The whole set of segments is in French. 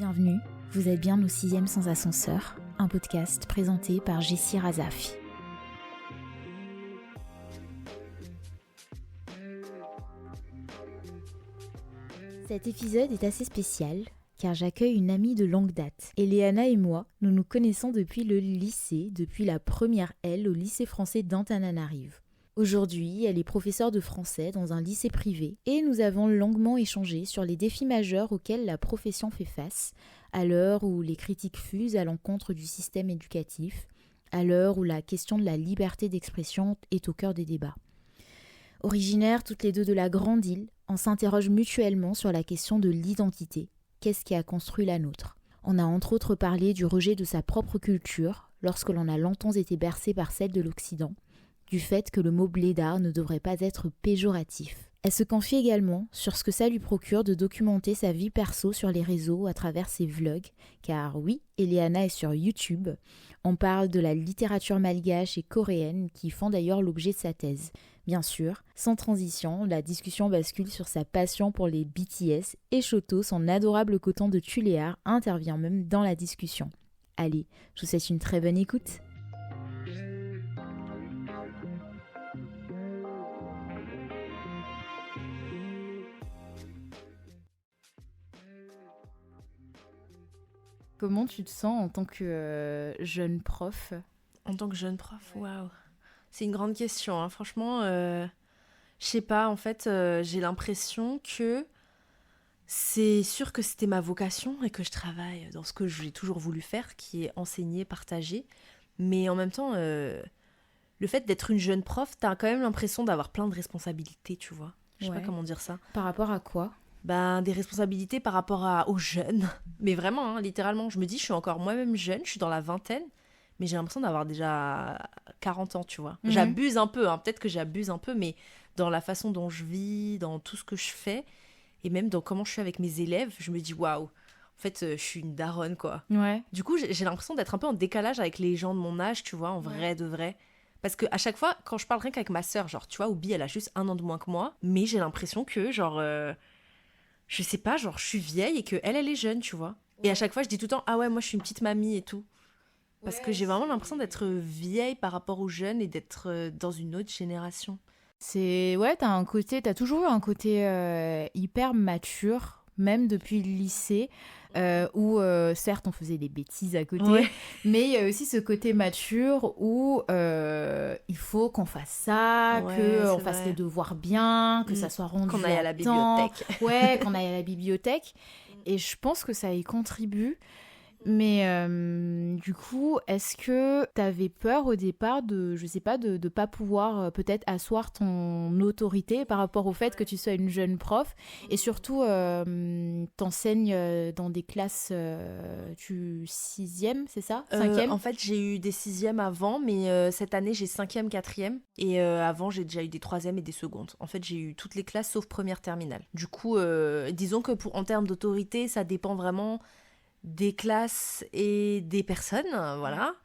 Bienvenue, vous êtes bien au 6e sans ascenseur, un podcast présenté par Jessie Razafi. Cet épisode est assez spécial car j'accueille une amie de longue date. Eliana et moi, nous nous connaissons depuis le lycée, depuis la première L au lycée français d'Antananarive. Aujourd'hui, elle est professeure de français dans un lycée privé et nous avons longuement échangé sur les défis majeurs auxquels la profession fait face, à l'heure où les critiques fusent à l'encontre du système éducatif, à l'heure où la question de la liberté d'expression est au cœur des débats. Originaires toutes les deux de la Grande Île, on s'interroge mutuellement sur la question de l'identité. Qu'est-ce qui a construit la nôtre ? On a entre autres parlé du rejet de sa propre culture, lorsque l'on a longtemps été bercé par celle de l'Occident, du fait que le mot blédard ne devrait pas être péjoratif. Elle se confie également sur ce que ça lui procure de documenter sa vie perso sur les réseaux à travers ses vlogs, car oui, Eliana est sur YouTube. On parle de la littérature malgache et coréenne qui font d'ailleurs l'objet de sa thèse. Bien sûr, sans transition, la discussion bascule sur sa passion pour les BTS et Choto, son adorable coton de Tuléar, intervient même dans la discussion. Allez, je vous souhaite une très bonne écoute. Comment tu te sens en tant que jeune prof ? En tant que jeune prof, waouh. C'est une grande question, hein. Franchement, je sais pas, en fait, j'ai l'impression que c'est sûr que c'était ma vocation et que je travaille dans ce que j'ai toujours voulu faire, qui est enseigner, partager. Mais en même temps, le fait d'être une jeune prof, t'as quand même l'impression d'avoir plein de responsabilités, tu vois. Je sais pas comment dire ça. Par rapport à quoi ? Des responsabilités par rapport aux jeunes. Mais vraiment, hein, littéralement, je me dis, je suis encore moi-même jeune, je suis dans la vingtaine, mais j'ai l'impression d'avoir déjà 40 ans, tu vois. Mm-hmm. J'abuse un peu, hein, peut-être que j'abuse un peu, mais dans la façon dont je vis, dans tout ce que je fais, et même dans comment je suis avec mes élèves, je me dis, waouh, en fait, je suis une daronne, quoi. Ouais. Du coup, j'ai l'impression d'être un peu en décalage avec les gens de mon âge, tu vois, en vrai de vrai. Parce qu'à chaque fois, quand je parle rien qu'avec ma sœur, genre, tu vois, Oubi, elle a juste 1 an de moins que moi, mais j'ai l'impression que, genre... je sais pas, genre je suis vieille et qu'elle est jeune, tu vois. Ouais. Et à chaque fois, je dis tout le temps, ah ouais, moi je suis une petite mamie et tout. Parce que j'ai vraiment l'impression d'être vieille par rapport aux jeunes et d'être dans une autre génération. Ouais, t'as toujours eu un côté hyper mature, même depuis le lycée, où certes on faisait des bêtises à côté, mais il y a aussi ce côté mature où il faut qu'on fasse ça, qu'on fasse les devoirs bien, que ça soit rendu qu'on aille à la bibliothèque. Ouais, qu'on aille à la bibliothèque. Et je pense que ça y contribue. Mais du coup, est-ce que t'avais peur au départ de, je sais pas, de pas pouvoir peut-être asseoir ton autorité par rapport au fait que tu sois une jeune prof et surtout t'enseignes dans des classes tu 6e, c'est ça 5e En fait, j'ai eu des 6e avant, mais cette année, j'ai 5e, 4e. Et avant, j'ai déjà eu des 3e et des secondes. En fait, j'ai eu toutes les classes sauf première terminale. Du coup, disons que en termes d'autorité, ça dépend vraiment... des classes et des personnes, voilà.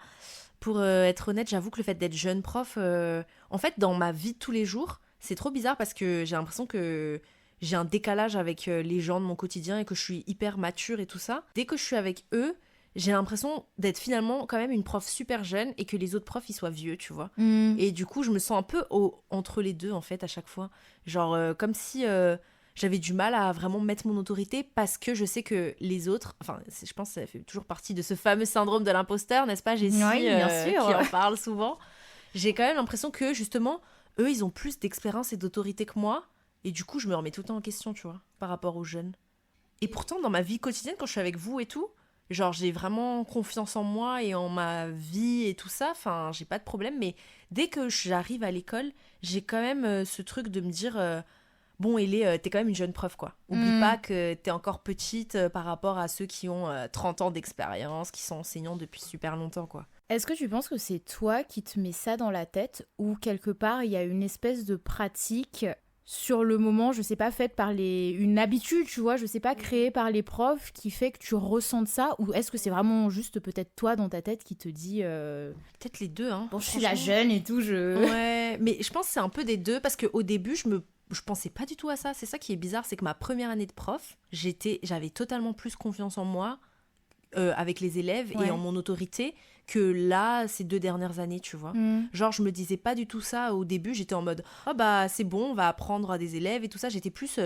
Pour être honnête, j'avoue que le fait d'être jeune prof, en fait, dans ma vie de tous les jours, c'est trop bizarre parce que j'ai l'impression que j'ai un décalage avec les gens de mon quotidien et que je suis hyper mature et tout ça. Dès que je suis avec eux, j'ai l'impression d'être finalement quand même une prof super jeune et que les autres profs, ils soient vieux, tu vois. Et du coup, je me sens un peu entre les deux, en fait, à chaque fois. Genre, comme si... j'avais du mal à vraiment mettre mon autorité parce que je sais que les autres... Enfin, je pense que ça fait toujours partie de ce fameux syndrome de l'imposteur, n'est-ce pas, Jessie, bien sûr. Qui en parle souvent. J'ai quand même l'impression que, justement, eux, ils ont plus d'expérience et d'autorité que moi. Et du coup, je me remets tout le temps en question, tu vois, par rapport aux jeunes. Et pourtant, dans ma vie quotidienne, quand je suis avec vous et tout, genre, j'ai vraiment confiance en moi et en ma vie et tout ça. Enfin, j'ai pas de problème. Mais dès que j'arrive à l'école, j'ai quand même ce truc de me dire... bon, t'es quand même une jeune prof, quoi. Oublie pas que t'es encore petite par rapport à ceux qui ont 30 ans d'expérience, qui sont enseignants depuis super longtemps, quoi. Est-ce que tu penses que c'est toi qui te mets ça dans la tête ou quelque part il y a une espèce de pratique sur le moment, je sais pas, faite par une habitude, tu vois, je sais pas, créée par les profs qui fait que tu ressentes ça ou est-ce que c'est vraiment juste peut-être toi dans ta tête qui te dit... Peut-être les deux, hein. Bon, je suis la jeune et tout, Ouais, mais je pense que c'est un peu des deux parce qu'au début, je me je pensais pas du tout à ça. C'est ça qui est bizarre, c'est que ma première année de prof, j'avais totalement plus confiance en moi, avec les élèves et en mon autorité, que là, ces 2 dernières années, tu vois. Genre, je me disais pas du tout ça au début, j'étais en mode, oh bah c'est bon, on va apprendre à des élèves et tout ça. J'étais plus,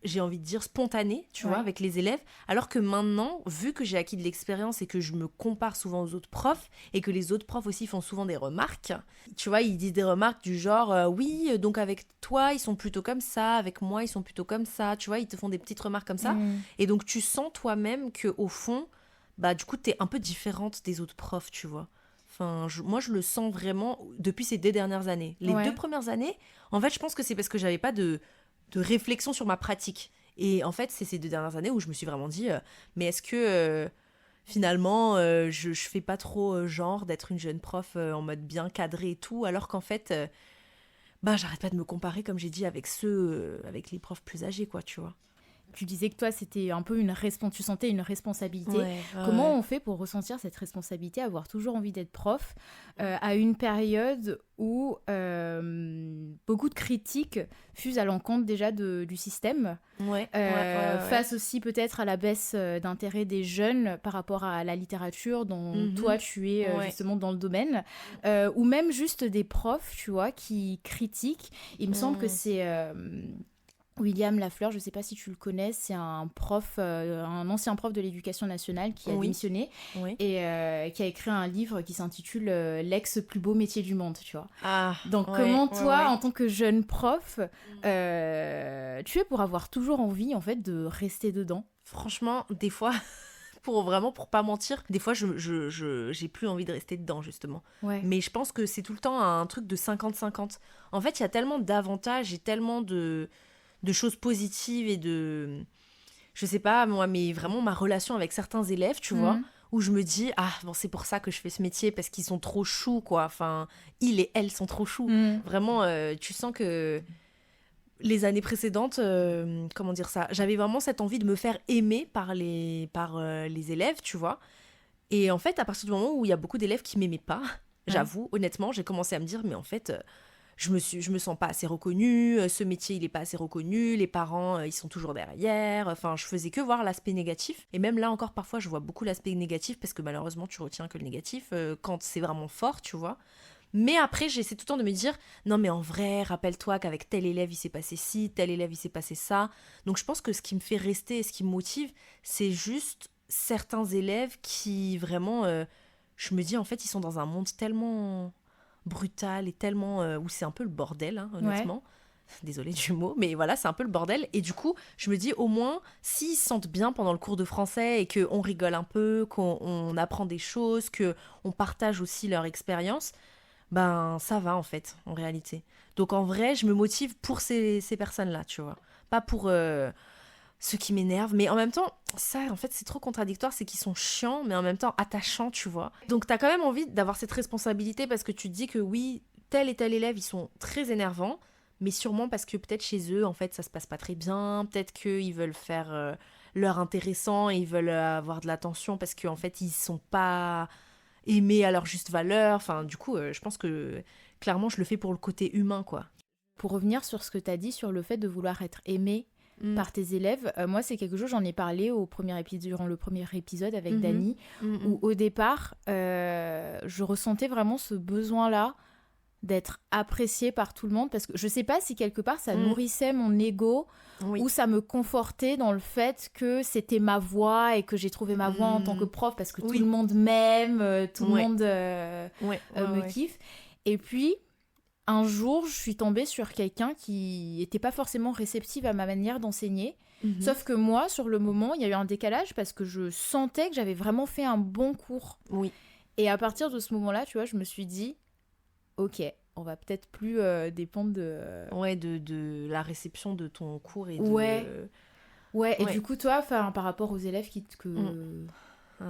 j'ai envie de dire spontanée, tu vois, avec les élèves. Alors que maintenant, vu que j'ai acquis de l'expérience et que je me compare souvent aux autres profs, et que les autres profs aussi font souvent des remarques, tu vois, ils disent des remarques du genre, oui, donc avec toi, ils sont plutôt comme ça, avec moi, ils sont plutôt comme ça, tu vois, ils te font des petites remarques comme ça. Et donc, tu sens toi-même qu'au fond, bah, du coup, t'es un peu différente des autres profs, tu vois. Enfin, moi, je le sens vraiment depuis ces 2 dernières années. Les 2 premières années, en fait, je pense que c'est parce que j'avais pas de réflexion sur ma pratique. Et en fait, c'est ces 2 dernières années où je me suis vraiment dit, mais est-ce que finalement, je fais pas trop genre d'être une jeune prof en mode bien cadré et tout, alors qu'en fait, bah, j'arrête pas de me comparer, comme j'ai dit, avec avec les profs plus âgés, quoi, tu vois. Tu disais que toi, c'était un peu tu sentais une responsabilité. Comment on fait pour ressentir cette responsabilité, avoir toujours envie d'être prof, à une période où beaucoup de critiques fusent à l'encontre déjà du système, face aussi peut-être à la baisse d'intérêt des jeunes par rapport à la littérature dont toi tu es justement dans le domaine, ou même juste des profs, tu vois, qui critiquent. Il me semble que c'est... William Lafleur, je ne sais pas si tu le connais, c'est un prof, un ancien prof de l'éducation nationale qui a démissionné et qui a écrit un livre qui s'intitule L'ex plus beau métier du monde, tu vois. Donc comment toi, en tant que jeune prof, tu es pour avoir toujours envie en fait de rester dedans? Franchement, des fois, pour pas mentir, des fois j'ai plus envie de rester dedans justement. Mais je pense que c'est tout le temps un truc de 50-50. En fait, il y a tellement d'avantages et tellement de choses positives et je sais pas moi, mais vraiment ma relation avec certains élèves, tu vois, où je me dis, ah bon, c'est pour ça que je fais ce métier, parce qu'ils sont trop choux, quoi, enfin, ils et elles sont trop choux. Vraiment, tu sens que les années précédentes, comment dire ça, j'avais vraiment cette envie de me faire aimer par les élèves, tu vois. Et en fait, à partir du moment où il y a beaucoup d'élèves qui m'aimaient pas, j'avoue, honnêtement, j'ai commencé à me dire, mais en fait, je me sens pas assez reconnue, ce métier il est pas assez reconnu, les parents ils sont toujours derrière, enfin je faisais que voir l'aspect négatif, et même là encore parfois je vois beaucoup l'aspect négatif parce que malheureusement tu retiens que le négatif quand c'est vraiment fort, tu vois. Mais après j'essaie tout le temps de me dire, non mais en vrai, rappelle-toi qu'avec tel élève il s'est passé ci, tel élève il s'est passé ça. Donc je pense que ce qui me fait rester et ce qui me motive, c'est juste certains élèves qui vraiment, je me dis en fait ils sont dans un monde tellement brutal et tellement où c'est un peu le bordel, hein, honnêtement. Désolée du mot, mais voilà, c'est un peu le bordel. Et du coup, je me dis au moins, s'ils se sentent bien pendant le cours de français et qu'on rigole un peu, qu'on apprend des choses, qu'on partage aussi leur expérience, ben ça va en fait, en réalité. Donc en vrai, je me motive pour ces personnes-là, tu vois. Pas pour ceux qui m'énervent, mais en même temps, ça, en fait, c'est trop contradictoire, c'est qu'ils sont chiants, mais en même temps attachants, tu vois. Donc t'as quand même envie d'avoir cette responsabilité parce que tu te dis que oui, tel et tel élève, ils sont très énervants, mais sûrement parce que peut-être chez eux, en fait, ça se passe pas très bien, peut-être qu'ils veulent faire leur intéressant et ils veulent avoir de l'attention parce qu'en fait, ils sont pas aimés à leur juste valeur. Enfin, du coup, je pense que clairement, je le fais pour le côté humain, quoi. Pour revenir sur ce que t'as dit sur le fait de vouloir être aimé par tes élèves, moi c'est quelque chose, j'en ai parlé durant le premier épisode avec Dani, où au départ je ressentais vraiment ce besoin-là d'être appréciée par tout le monde, parce que je sais pas si quelque part ça nourrissait mon ego ou ça me confortait dans le fait que c'était ma voix et que j'ai trouvé ma voix en tant que prof parce que tout le monde m'aime, tout le monde me kiffe. Et puis un jour, je suis tombée sur quelqu'un qui n'était pas forcément réceptive à ma manière d'enseigner. Sauf que moi, sur le moment, il y a eu un décalage parce que je sentais que j'avais vraiment fait un bon cours. Et à partir de ce moment-là, tu vois, je me suis dit, ok, on va peut-être plus dépendre de... de la réception de ton cours et de... Ouais, et du coup, toi, par rapport aux élèves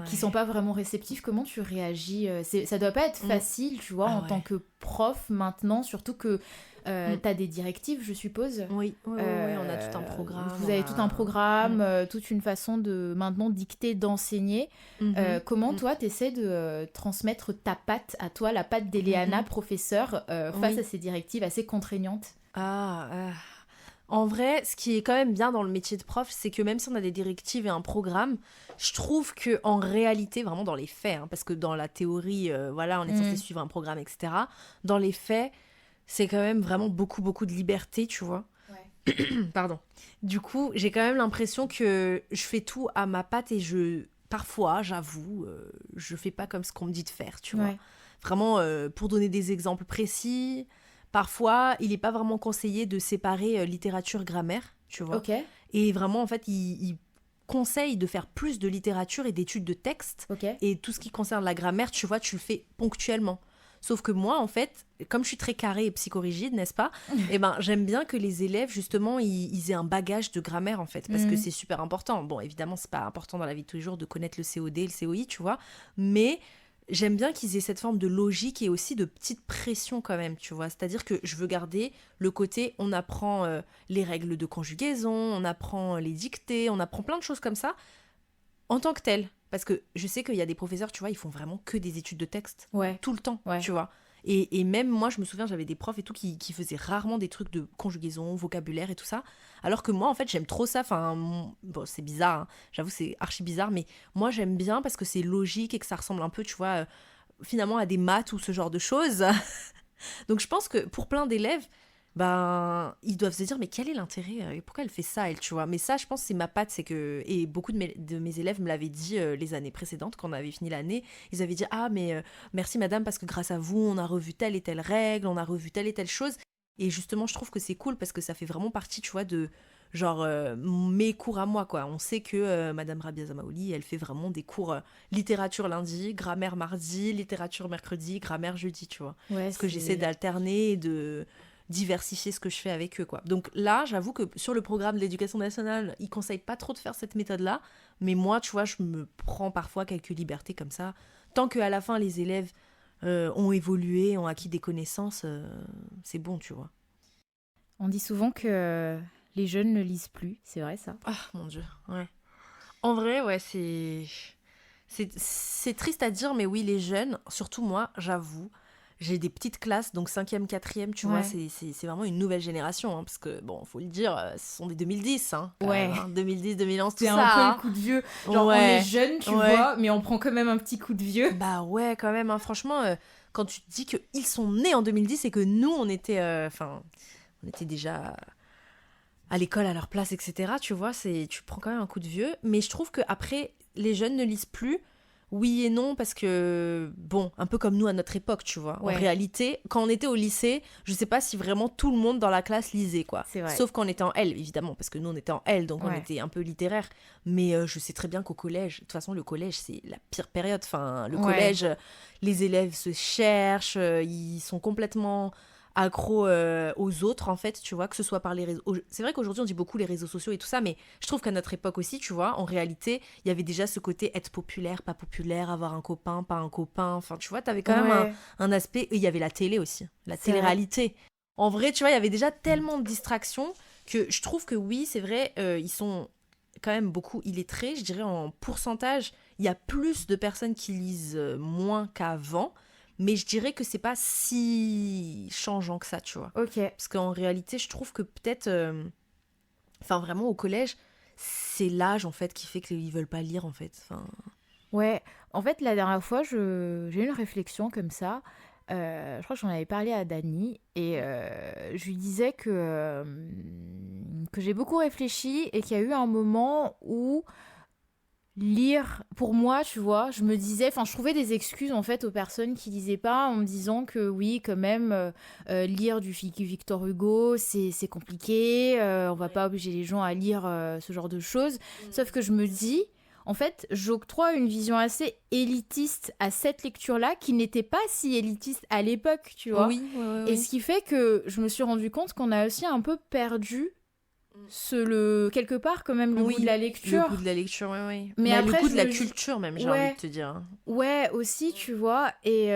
qui sont pas vraiment réceptifs, comment tu réagis? Ça doit pas être facile, tu vois, en tant que prof maintenant, surtout que t'as des directives, je suppose. Oui, on a tout un programme. Vous avez tout un programme, toute une façon de maintenant dicter, d'enseigner. Comment toi, t'essaies de transmettre ta patte à toi, la patte d'Eleana, professeure, face à ces directives assez contraignantes? En vrai, ce qui est quand même bien dans le métier de prof, c'est que même si on a des directives et un programme, je trouve que en réalité, vraiment dans les faits, parce que dans la théorie, voilà, on est censé suivre un programme, etc. Dans les faits, c'est quand même vraiment beaucoup, beaucoup de liberté, tu vois. Ouais. Pardon. Du coup, j'ai quand même l'impression que je fais tout à ma patte et parfois, j'avoue, je fais pas comme ce qu'on me dit de faire, tu vois. Vraiment, pour donner des exemples précis, parfois, il n'est pas vraiment conseillé de séparer littérature-grammaire, tu vois. Okay. Et vraiment, en fait, il conseille de faire plus de littérature et d'études de texte. Okay. Et tout ce qui concerne la grammaire, tu vois, tu le fais ponctuellement. Sauf que moi, en fait, comme je suis très carrée et psychorigide, n'est-ce pas? J'aime bien que les élèves, justement, ils aient un bagage de grammaire, en fait, parce que c'est super important. Bon, évidemment, c'est pas important dans la vie de tous les jours de connaître le COD, le COI, tu vois, mais j'aime bien qu'ils aient cette forme de logique et aussi de petite pression quand même, tu vois. C'est-à-dire que je veux garder le côté, on apprend les règles de conjugaison, on apprend les dictées, on apprend plein de choses comme ça, en tant que tel. Parce que je sais qu'il y a des professeurs, tu vois, ils font vraiment que des études de texte. Tout le temps, tu vois. Et même moi, je me souviens, j'avais des profs et tout qui faisaient rarement des trucs de conjugaison, vocabulaire et tout ça. Alors que moi, en fait, j'aime trop ça. Enfin, bon, c'est bizarre, hein. J'avoue, c'est archi bizarre. Mais moi, j'aime bien parce que c'est logique et que ça ressemble un peu, tu vois, finalement à des maths ou ce genre de choses. Donc, je pense que pour plein d'élèves, ils doivent se dire mais quel est l'intérêt, pourquoi elle fait ça elle, tu vois. Mais ça, je pense, c'est ma patte, c'est que, et beaucoup de mes élèves me l'avaient dit les années précédentes quand on avait fini l'année. Ils avaient dit mais merci madame, parce que grâce à vous on a revu telle et telle règle, on a revu telle et telle chose. Et justement, je trouve que c'est cool parce que ça fait vraiment partie, tu vois, de genre mes cours à moi, quoi. On sait que madame Rabia Zamaouli, elle fait vraiment des cours littérature lundi, grammaire mardi, littérature mercredi, grammaire jeudi, tu vois. Parce que j'essaie d'alterner et de diversifier ce que je fais avec eux, quoi. Donc là, j'avoue que sur le programme de l'éducation nationale, ils conseillent pas trop de faire cette méthode-là, mais moi, tu vois, je me prends parfois quelques libertés comme ça. Tant qu'à la fin, les élèves ont évolué, ont acquis des connaissances, c'est bon, tu vois. On dit souvent que les jeunes ne lisent plus, c'est vrai ça? Ah, mon Dieu, ouais. En vrai, ouais, c'est triste à dire, mais oui, les jeunes, surtout moi, j'avoue, j'ai des petites classes, donc 5e, 4e, tu vois, c'est vraiment une nouvelle génération, parce que, bon, faut le dire, ce sont des 2010, même, 2010, 2011, tout ça. C'est un peu le coup de vieux. Genre, on est jeunes, tu vois, mais on prend quand même un petit coup de vieux. Bah ouais, quand même, franchement, quand tu te dis qu'ils sont nés en 2010 et que nous, on était déjà à l'école, à leur place, etc., tu vois, tu prends quand même un coup de vieux. Mais je trouve qu'après, les jeunes ne lisent plus. Oui et non, parce que, bon, un peu comme nous à notre époque, tu vois. En réalité, quand on était au lycée, je sais pas si vraiment tout le monde dans la classe lisait, quoi. C'est vrai. Sauf quand on était en L, évidemment, parce que nous, on était en L, donc on était un peu littéraire. Mais je sais très bien qu'au collège, de toute façon, le collège, c'est la pire période. Enfin, le collège, les élèves se cherchent, ils sont complètement accro aux autres, en fait, tu vois, que ce soit par les réseaux. C'est vrai qu'aujourd'hui on dit beaucoup les réseaux sociaux et tout ça, mais je trouve qu'à notre époque aussi, tu vois, en réalité il y avait déjà ce côté être populaire, pas populaire, avoir un copain, pas un copain, enfin tu vois, t'avais quand même un aspect. Et il y avait la télé aussi, la télé-réalité. En vrai, tu vois, il y avait déjà tellement de distractions que je trouve que oui, c'est vrai, ils sont quand même beaucoup illettrés, je dirais en pourcentage, il y a plus de personnes qui lisent moins qu'avant. Mais je dirais que c'est pas si changeant que ça, tu vois. Parce qu'en réalité, je trouve que peut-être... vraiment, au collège, c'est l'âge, en fait, qui fait qu'ils veulent pas lire, en fait. Ouais, en fait, la dernière fois, j'ai eu une réflexion comme ça. Je crois que j'en avais parlé à Dani. Et je lui disais que j'ai beaucoup réfléchi et qu'il y a eu un moment où... lire, pour moi, tu vois, je me disais, je trouvais des excuses en fait aux personnes qui lisaient pas en me disant que oui, quand même, lire du Victor Hugo, c'est compliqué, on va pas obliger les gens à lire ce genre de choses. Sauf que je me dis, en fait, j'octroie une vision assez élitiste à cette lecture-là qui n'était pas si élitiste à l'époque, tu vois. Oui. Et ce qui fait que je me suis rendu compte qu'on a aussi un peu perdu quelque part quand même le goût de la lecture. Le goût de la lecture, oui. Mais après, le goût de la culture même, j'ai envie de te dire. Ouais, aussi, tu vois. Et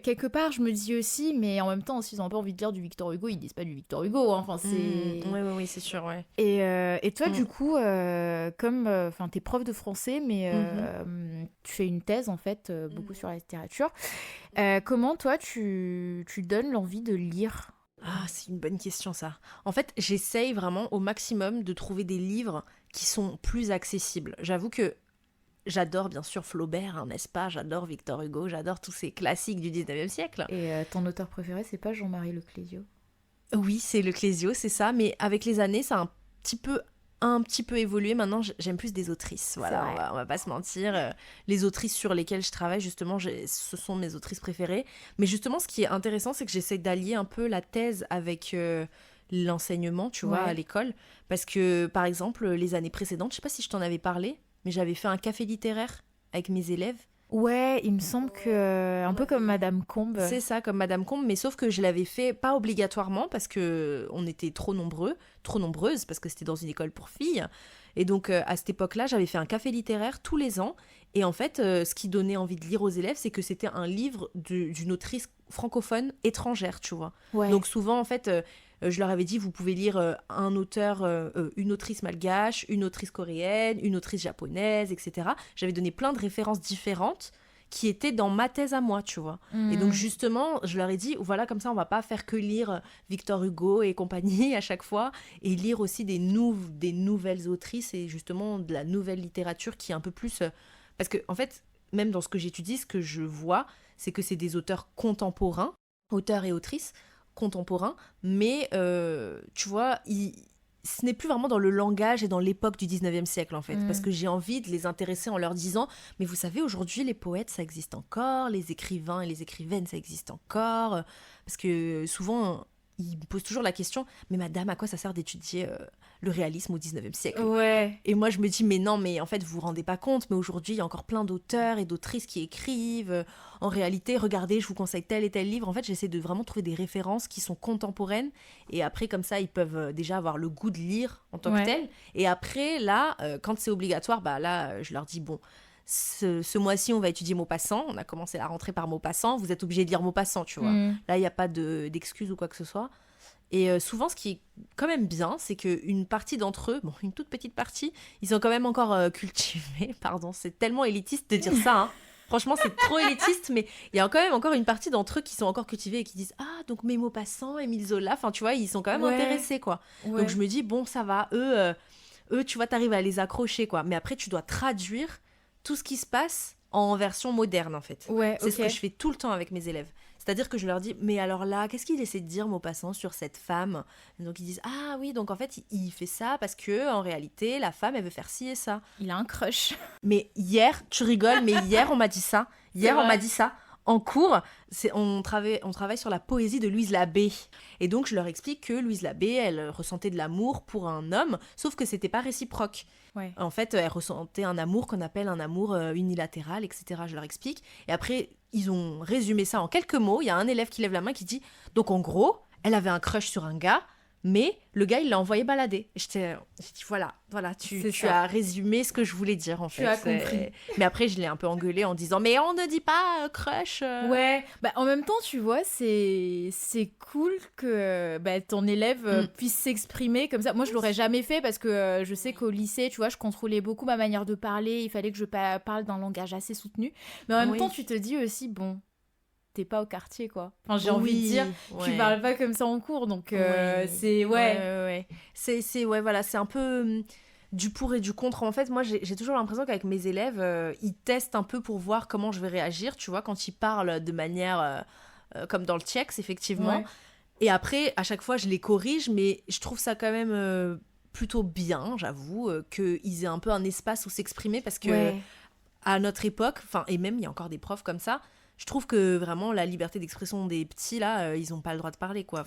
quelque part, je me dis aussi, mais en même temps, s'ils n'ont pas envie de lire du Victor Hugo, ils disent pas du Victor Hugo. Hein. Enfin, c'est... Oui, c'est sûr, ouais. Et toi, du coup, comme t'es prof de français, mais tu fais une thèse, en fait, beaucoup sur la littérature. Comment, toi, tu donnes l'envie de lire ? Ah, c'est une bonne question, ça. En fait, j'essaye vraiment au maximum de trouver des livres qui sont plus accessibles. J'avoue que j'adore bien sûr Flaubert, hein, n'est-ce pas ? J'adore Victor Hugo, j'adore tous ces classiques du 19e siècle. Et ton auteur préféré, c'est pas Jean-Marie Leclésio ? Oui, c'est Leclésio, c'est ça, mais avec les années, ça a un petit peu évolué. Maintenant, j'aime plus des autrices. Voilà, on va pas se mentir. Les autrices sur lesquelles je travaille, justement, ce sont mes autrices préférées. Mais justement, ce qui est intéressant, c'est que j'essaie d'allier un peu la thèse avec l'enseignement, tu vois, à l'école. Parce que, par exemple, les années précédentes, je sais pas si je t'en avais parlé, mais j'avais fait un café littéraire avec mes élèves. Ouais, il me semble que un peu comme Madame Combe. C'est ça, comme Madame Combe, mais sauf que je l'avais fait pas obligatoirement parce que on était trop nombreuses parce que c'était dans une école pour filles. Et donc à cette époque-là, j'avais fait un café littéraire tous les ans. Et en fait, ce qui donnait envie de lire aux élèves, c'est que c'était un livre d'une autrice francophone étrangère, tu vois. Ouais. Donc souvent, en fait, je leur avais dit, vous pouvez lire un auteur, une autrice malgache, une autrice coréenne, une autrice japonaise, etc. J'avais donné plein de références différentes qui étaient dans ma thèse à moi, tu vois. Et donc justement, je leur ai dit, voilà, comme ça, on va pas faire que lire Victor Hugo et compagnie à chaque fois, et lire aussi des nouvelles autrices et justement de la nouvelle littérature qui est un peu plus... parce que, en fait, même dans ce que j'étudie, ce que je vois, c'est que c'est des auteurs contemporains, auteurs et autrices contemporains, mais tu vois, ce n'est plus vraiment dans le langage et dans l'époque du 19e siècle, en fait, parce que j'ai envie de les intéresser en leur disant, mais vous savez, aujourd'hui, les poètes, ça existe encore, les écrivains et les écrivaines, ça existe encore, parce que souvent, ils me posent toujours la question, mais madame, à quoi ça sert d'étudier le réalisme au 19e siècle ? Ouais. Et moi, je me dis, mais non, mais en fait, vous vous rendez pas compte, mais aujourd'hui, il y a encore plein d'auteurs et d'autrices qui écrivent. En réalité, regardez, je vous conseille tel et tel livre. En fait, j'essaie de vraiment trouver des références qui sont contemporaines. Et après, comme ça, ils peuvent déjà avoir le goût de lire en tant que tel. Et après, là, quand c'est obligatoire, bah là, je leur dis, bon, ce mois-ci, on va étudier Maupassant. On a commencé la rentrée par Maupassant. Vous êtes obligés de lire Maupassant, tu vois. Là, il n'y a pas d'excuses ou quoi que ce soit. Et souvent, ce qui est quand même bien, c'est qu'une partie d'entre eux, bon, une toute petite partie, ils sont quand même encore cultivés. Pardon, c'est tellement élitiste de dire ça, hein. Franchement, c'est trop élitiste, mais il y a quand même encore une partie d'entre eux qui sont encore cultivés et qui disent « Ah, donc mes Maupassant, Émile Zola », enfin, tu vois, ils sont quand même intéressés, quoi. Ouais. Donc, je me dis, bon, ça va, eux, tu vois, t'arrives à les accrocher, quoi. Mais après, tu dois traduire tout ce qui se passe en version moderne, en fait. Ouais, c'est ce que je fais tout le temps avec mes élèves. C'est-à-dire que je leur dis, mais alors là, qu'est-ce qu'il essaie de dire, Maupassant, sur cette femme ? Donc ils disent, ah oui, donc en fait, il fait ça parce que en réalité, la femme, elle veut faire ci et ça. Il a un crush. Mais hier, tu rigoles, mais hier, on m'a dit ça. Hier, on m'a dit ça. En cours, on travaille sur la poésie de Louise Labbé. Et donc, je leur explique que Louise Labbé, elle ressentait de l'amour pour un homme, sauf que c'était pas réciproque. Ouais. En fait, elle ressentait un amour qu'on appelle un amour unilatéral, etc. Je leur explique. Et après, ils ont résumé ça en quelques mots. Il y a un élève qui lève la main qui dit « Donc, en gros, elle avait un crush sur un gars, mais le gars, il l'a envoyé balader. » Et j'ai dit « Voilà, tu as résumé ce que je voulais dire, en fait. » Tu as compris. Mais après, je l'ai un peu engueulé en disant « Mais on ne dit pas crush. » Ouais, bah en même temps, tu vois, c'est cool que ton élève puisse s'exprimer comme ça. Moi, je l'aurais jamais fait parce que je sais qu'au lycée, tu vois, je contrôlais beaucoup ma manière de parler. Il fallait que je parle d'un langage assez soutenu. Mais en même temps, tu te dis aussi, bon... t'es pas au quartier, quoi. Enfin, j'ai envie de dire, tu parles pas comme ça en cours, donc c'est... Ouais. C'est voilà, c'est un peu du pour et du contre. En fait, moi, j'ai toujours l'impression qu'avec mes élèves, ils testent un peu pour voir comment je vais réagir, tu vois, quand ils parlent de manière... comme dans le TIEX, effectivement. Ouais. Et après, à chaque fois, je les corrige, mais je trouve ça quand même plutôt bien, j'avoue, qu'ils aient un peu un espace où s'exprimer, parce que à notre époque, et même, il y a encore des profs comme ça, je trouve que vraiment la liberté d'expression des petits, là, ils n'ont pas le droit de parler, quoi.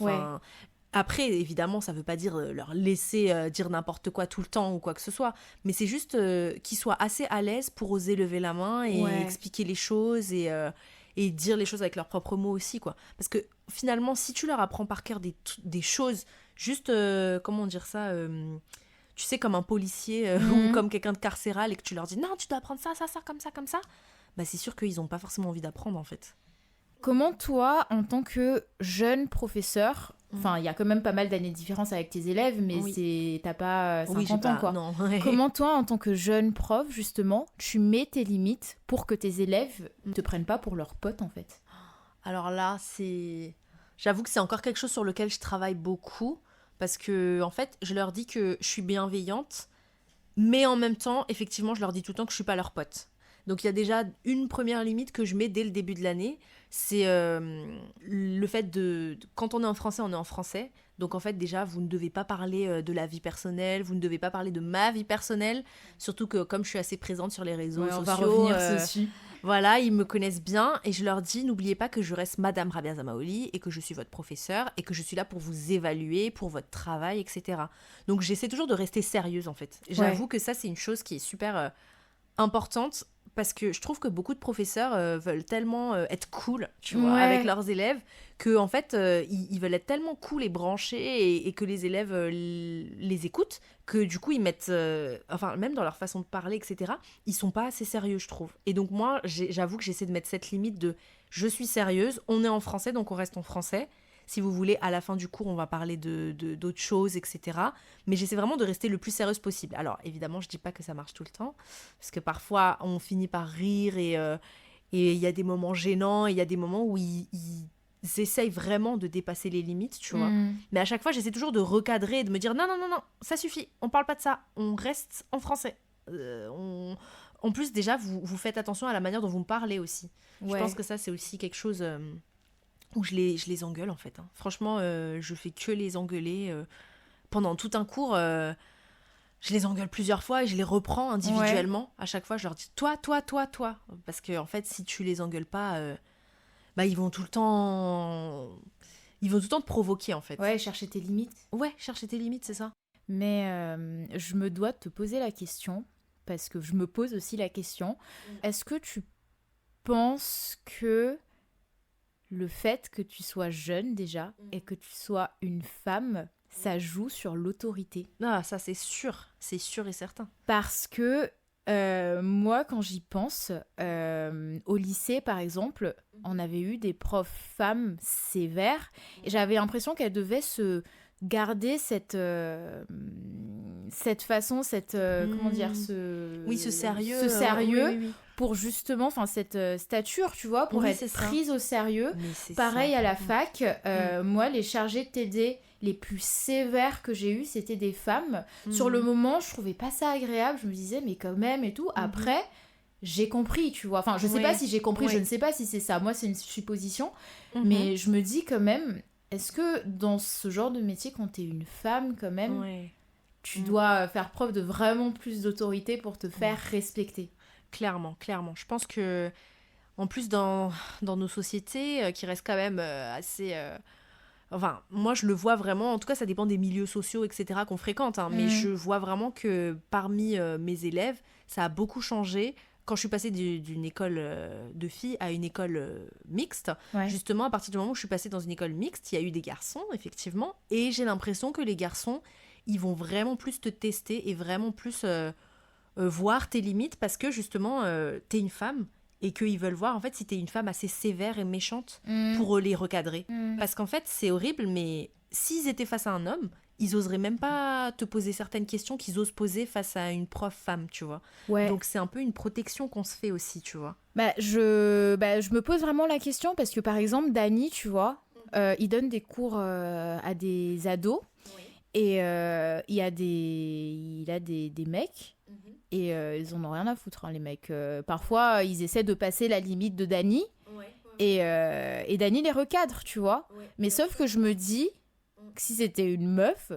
Après, évidemment, ça ne veut pas dire leur laisser dire n'importe quoi tout le temps ou quoi que ce soit, mais c'est juste qu'ils soient assez à l'aise pour oser lever la main et expliquer les choses et et dire les choses avec leurs propres mots aussi, quoi. Parce que finalement, si tu leur apprends par cœur des choses, juste, comment dire ça, tu sais, comme un policier ou comme quelqu'un de carcéral, et que tu leur dis non, tu dois apprendre ça, comme ça, bah c'est sûr qu'ils n'ont pas forcément envie d'apprendre, en fait. Comment toi, en tant que jeune professeur, enfin, il y a quand même pas mal d'années de différence avec tes élèves, mais t'as pas 50 ans, quoi. Non. Comment toi, en tant que jeune prof, justement, tu mets tes limites pour que tes élèves ne te prennent pas pour leurs potes, en fait? Alors là, j'avoue que c'est encore quelque chose sur lequel je travaille beaucoup, parce que, en fait, je leur dis que je suis bienveillante, mais en même temps, effectivement, je leur dis tout le temps que je suis pas leur pote. Donc il y a déjà une première limite que je mets dès le début de l'année, c'est le fait quand on est en français, on est en français. Donc en fait déjà, vous ne devez pas parler de la vie personnelle, vous ne devez pas parler de ma vie personnelle, surtout que comme je suis assez présente sur les réseaux sociaux, on va revenir dessus. Voilà, ils me connaissent bien et je leur dis, n'oubliez pas que je reste Madame Rabia Zamaoli et que je suis votre professeur et que je suis là pour vous évaluer, pour votre travail, etc. Donc j'essaie toujours de rester sérieuse en fait. J'avoue que ça c'est une chose qui est super importante. Parce que je trouve que beaucoup de professeurs veulent tellement être cool, tu vois, avec leurs élèves, que en fait, ils veulent être tellement cool et branchés et que les élèves les écoutent, que du coup, ils mettent, enfin, même dans leur façon de parler, etc., ils sont pas assez sérieux, je trouve. Et donc moi, j'avoue que j'essaie de mettre cette limite de je suis sérieuse, on est en français, donc on reste en français. Si vous voulez, à la fin du cours, on va parler d'autres choses, etc. Mais j'essaie vraiment de rester le plus sérieuse possible. Alors, évidemment, je dis pas que ça marche tout le temps, parce que parfois, on finit par rire et il y a des moments gênants, et il y a des moments où ils essayent vraiment de dépasser les limites, tu vois. Mais à chaque fois, j'essaie toujours de recadrer et de me dire non, ça suffit, on parle pas de ça, on reste en français. En plus, déjà, vous faites attention à la manière dont vous me parlez aussi. Je pense que ça, c'est aussi quelque chose... où je les engueule en fait. Franchement, je fais que les engueuler. Pendant tout un cours, je les engueule plusieurs fois et je les reprends individuellement. À chaque fois, je leur dis toi. Parce que en fait, si tu les engueules pas, bah, ils vont tout le temps te provoquer en fait. Ouais, chercher tes limites. Ouais, chercher tes limites, c'est ça. Mais je me dois de te poser la question, parce que je me pose aussi la question. Est-ce que tu penses que le fait que tu sois jeune déjà et que tu sois une femme, ça joue sur l'autorité? Ah, ça c'est sûr et certain. Parce que moi, quand j'y pense, au lycée par exemple, on avait eu des profs femmes sévères et j'avais l'impression qu'elles devaient se garder cette façon, comment dire, ce sérieux. Ce sérieux. Oui. Pour justement, cette stature, tu vois, pour être prise au sérieux. Pareil à la fac, moi, les chargés de TD les plus sévères que j'ai eues, c'était des femmes. Sur le moment, je trouvais pas ça agréable. Je me disais, mais quand même et tout. Après, j'ai compris, tu vois. Enfin, je sais pas si j'ai compris, je ne sais pas si c'est ça. Moi, c'est une supposition. Mais je me dis quand même, est-ce que dans ce genre de métier, quand t'es une femme, quand même, tu dois faire preuve de vraiment plus d'autorité pour te faire respecter? Clairement. Je pense que, en plus, dans nos sociétés, qui restent quand même assez... Enfin, moi, je le vois vraiment... En tout cas, ça dépend des milieux sociaux, etc., qu'on fréquente. Mais je vois vraiment que parmi mes élèves, ça a beaucoup changé. Quand je suis passée d'une école de filles à une école mixte, justement, à partir du moment où je suis passée dans une école mixte, il y a eu des garçons, effectivement. Et j'ai l'impression que les garçons, ils vont vraiment plus te tester et vraiment plus... voir tes limites parce que justement t'es une femme et qu'ils veulent voir en fait si t'es une femme assez sévère et méchante pour les recadrer. Parce qu'en fait c'est horrible, mais s'ils étaient face à un homme, ils oseraient même pas te poser certaines questions qu'ils osent poser face à une prof femme, tu vois. Donc c'est un peu une protection qu'on se fait aussi, tu vois. Je me pose vraiment la question parce que par exemple Dany, tu vois, il donne des cours à des ados. Et il a des mecs et ils en ont rien à foutre, hein, les mecs. Parfois, ils essaient de passer la limite de Dany et Dany les recadre, tu vois. Mais sauf que je me dis que si c'était une meuf,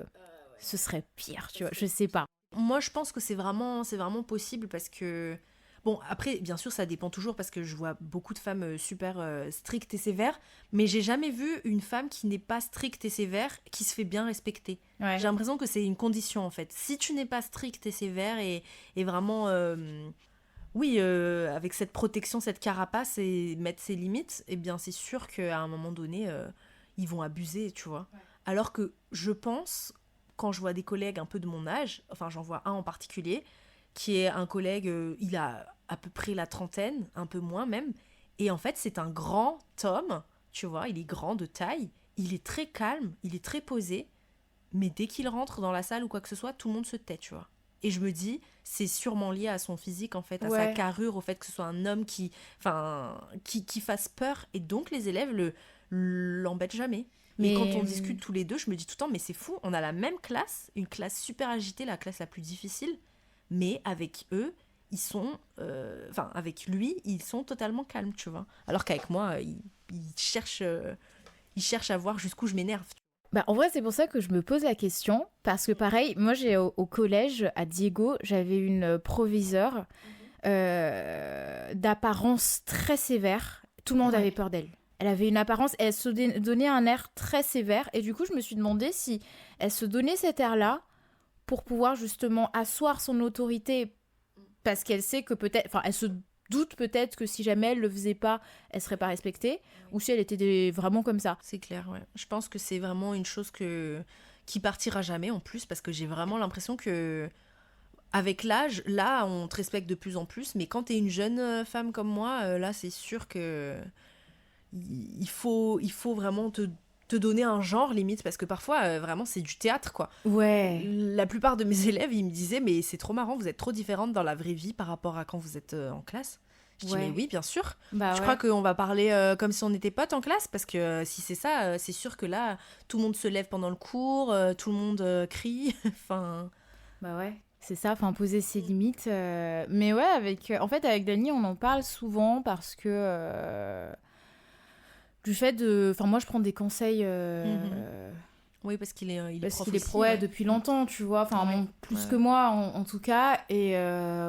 ce serait pire, tu vois. Je sais pas. Moi, je pense que c'est vraiment possible parce que... Bon, après, bien sûr, ça dépend toujours parce que je vois beaucoup de femmes super strictes et sévères, mais j'ai jamais vu une femme qui n'est pas stricte et sévère qui se fait bien respecter. J'ai l'impression que c'est une condition, en fait. Si tu n'es pas stricte et sévère et vraiment oui, avec cette protection, cette carapace et mettre ses limites, eh bien c'est sûr qu'à un moment donné, ils vont abuser, tu vois. Ouais. Alors que je pense, quand je vois des collègues un peu de mon âge, enfin j'en vois un en particulier, qui est un collègue, il a à peu près la trentaine, un peu moins même, et en fait c'est un grand homme, tu vois, il est grand de taille, il est très calme, il est très posé, mais dès qu'il rentre dans la salle ou quoi que ce soit, tout le monde se tait, tu vois. Et je me dis, c'est sûrement lié à son physique, en fait, à sa carrure, au fait que ce soit un homme qui fasse peur. Et donc, les élèves l'embêtent jamais. Mais... Et quand on discute tous les deux, je me dis tout le temps, mais c'est fou, on a la même classe, une classe super agitée, la classe la plus difficile, mais avec eux, ils sont... avec lui, ils sont totalement calmes, tu vois. Alors qu'avec moi, ils cherchent à voir jusqu'où je m'énerve. Bah, en vrai, c'est pour ça que je me pose la question, parce que pareil, moi, au collège, à Diego, j'avais une proviseure d'apparence très sévère. Tout le monde avait peur d'elle. Elle avait une apparence, elle se donnait un air très sévère, et du coup, je me suis demandé si elle se donnait cet air-là pour pouvoir justement asseoir son autorité, parce qu'elle sait que peut-être... Enfin, elle se doute peut-être que si jamais elle le faisait pas, elle serait pas respectée, ou si elle était vraiment comme ça. C'est clair, ouais. Je pense que c'est vraiment une chose qui partira jamais en plus, parce que j'ai vraiment l'impression que avec l'âge, là, on te respecte de plus en plus, mais quand t'es une jeune femme comme moi, là, c'est sûr que il faut vraiment te donner un genre limite, parce que parfois vraiment c'est du théâtre, quoi. Ouais. La plupart de mes élèves, ils me disaient, mais c'est trop marrant, vous êtes trop différente dans la vraie vie par rapport à quand vous êtes en classe. Je dis, mais oui, bien sûr. Je crois qu'on va parler comme si on était potes en classe, parce que si c'est ça, c'est sûr que là, tout le monde se lève pendant le cours, tout le monde crie, enfin... Bah ouais, c'est ça, enfin poser ses limites. Mais ouais, avec Dany, on en parle souvent parce que... du fait de... Enfin, moi, je prends des conseils... Oui, parce qu'il est prof qu'il est aussi, pro depuis longtemps, tu vois. Enfin, plus que moi, en tout cas. Et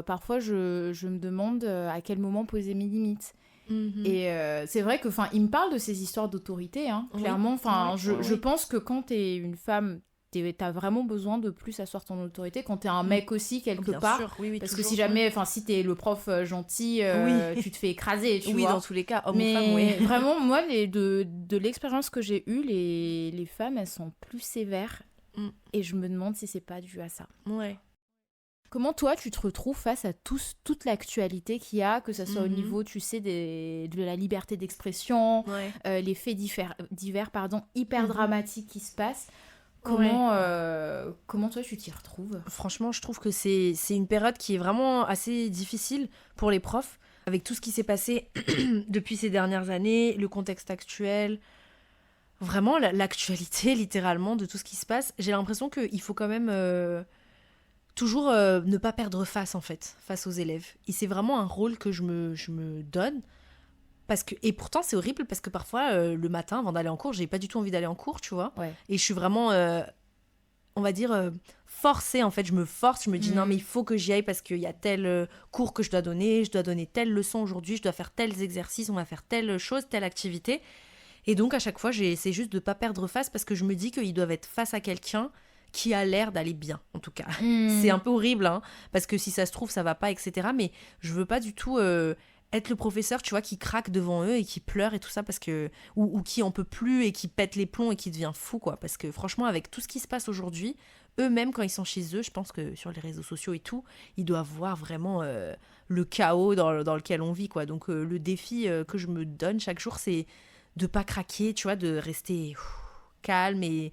parfois, je me demande à quel moment poser mes limites. Et c'est vrai que, enfin, il me parle de ces histoires d'autorité, hein, clairement. Enfin, je pense que quand t'es une femme... T'as vraiment besoin de plus asseoir ton autorité quand t'es un mec aussi quelque part, sûr, parce toujours, que si jamais, enfin si t'es le prof gentil, tu te fais écraser, tu vois. Oui, dans tous les cas, homme mais ou femme, oui. Vraiment, moi, de l'expérience que j'ai eue, les femmes, elles sont plus sévères, et je me demande si c'est pas dû à ça. Ouais. Comment toi, tu te retrouves face à toute l'actualité qu'il y a, que ce soit au niveau, tu sais, de la liberté d'expression, les faits divers, hyper dramatiques qui se passent. Comment toi tu t'y retrouves ? Franchement, je trouve que c'est une période qui est vraiment assez difficile pour les profs, avec tout ce qui s'est passé depuis ces dernières années, le contexte actuel, vraiment l'actualité littéralement de tout ce qui se passe. J'ai l'impression qu'il faut quand même toujours ne pas perdre face en fait, face aux élèves. Et c'est vraiment un rôle que je me donne. Et pourtant c'est horrible parce que parfois le matin avant d'aller en cours, j'ai pas du tout envie d'aller en cours, tu vois. Et je suis vraiment on va dire forcée en fait, je me force, je me dis non mais il faut que j'y aille parce qu'il y a tel cours que je dois donner telle leçon aujourd'hui, je dois faire tels exercices, on va faire telle chose, telle activité. Et donc à chaque fois j'essaie juste de pas perdre face parce que je me dis qu'ils doivent être face à quelqu'un qui a l'air d'aller bien, en tout cas. C'est un peu horrible, hein, parce que si ça se trouve, ça va pas, etc. Mais je veux pas du tout être le professeur, tu vois, qui craque devant eux et qui pleure et tout ça, parce que ou qui en peut plus et qui pète les plombs et qui devient fou, quoi. Parce que franchement, avec tout ce qui se passe aujourd'hui, eux-mêmes, quand ils sont chez eux, je pense que sur les réseaux sociaux et tout, ils doivent voir vraiment le chaos dans lequel on vit, quoi. Donc le défi que je me donne chaque jour, c'est de pas craquer, tu vois, de rester calme et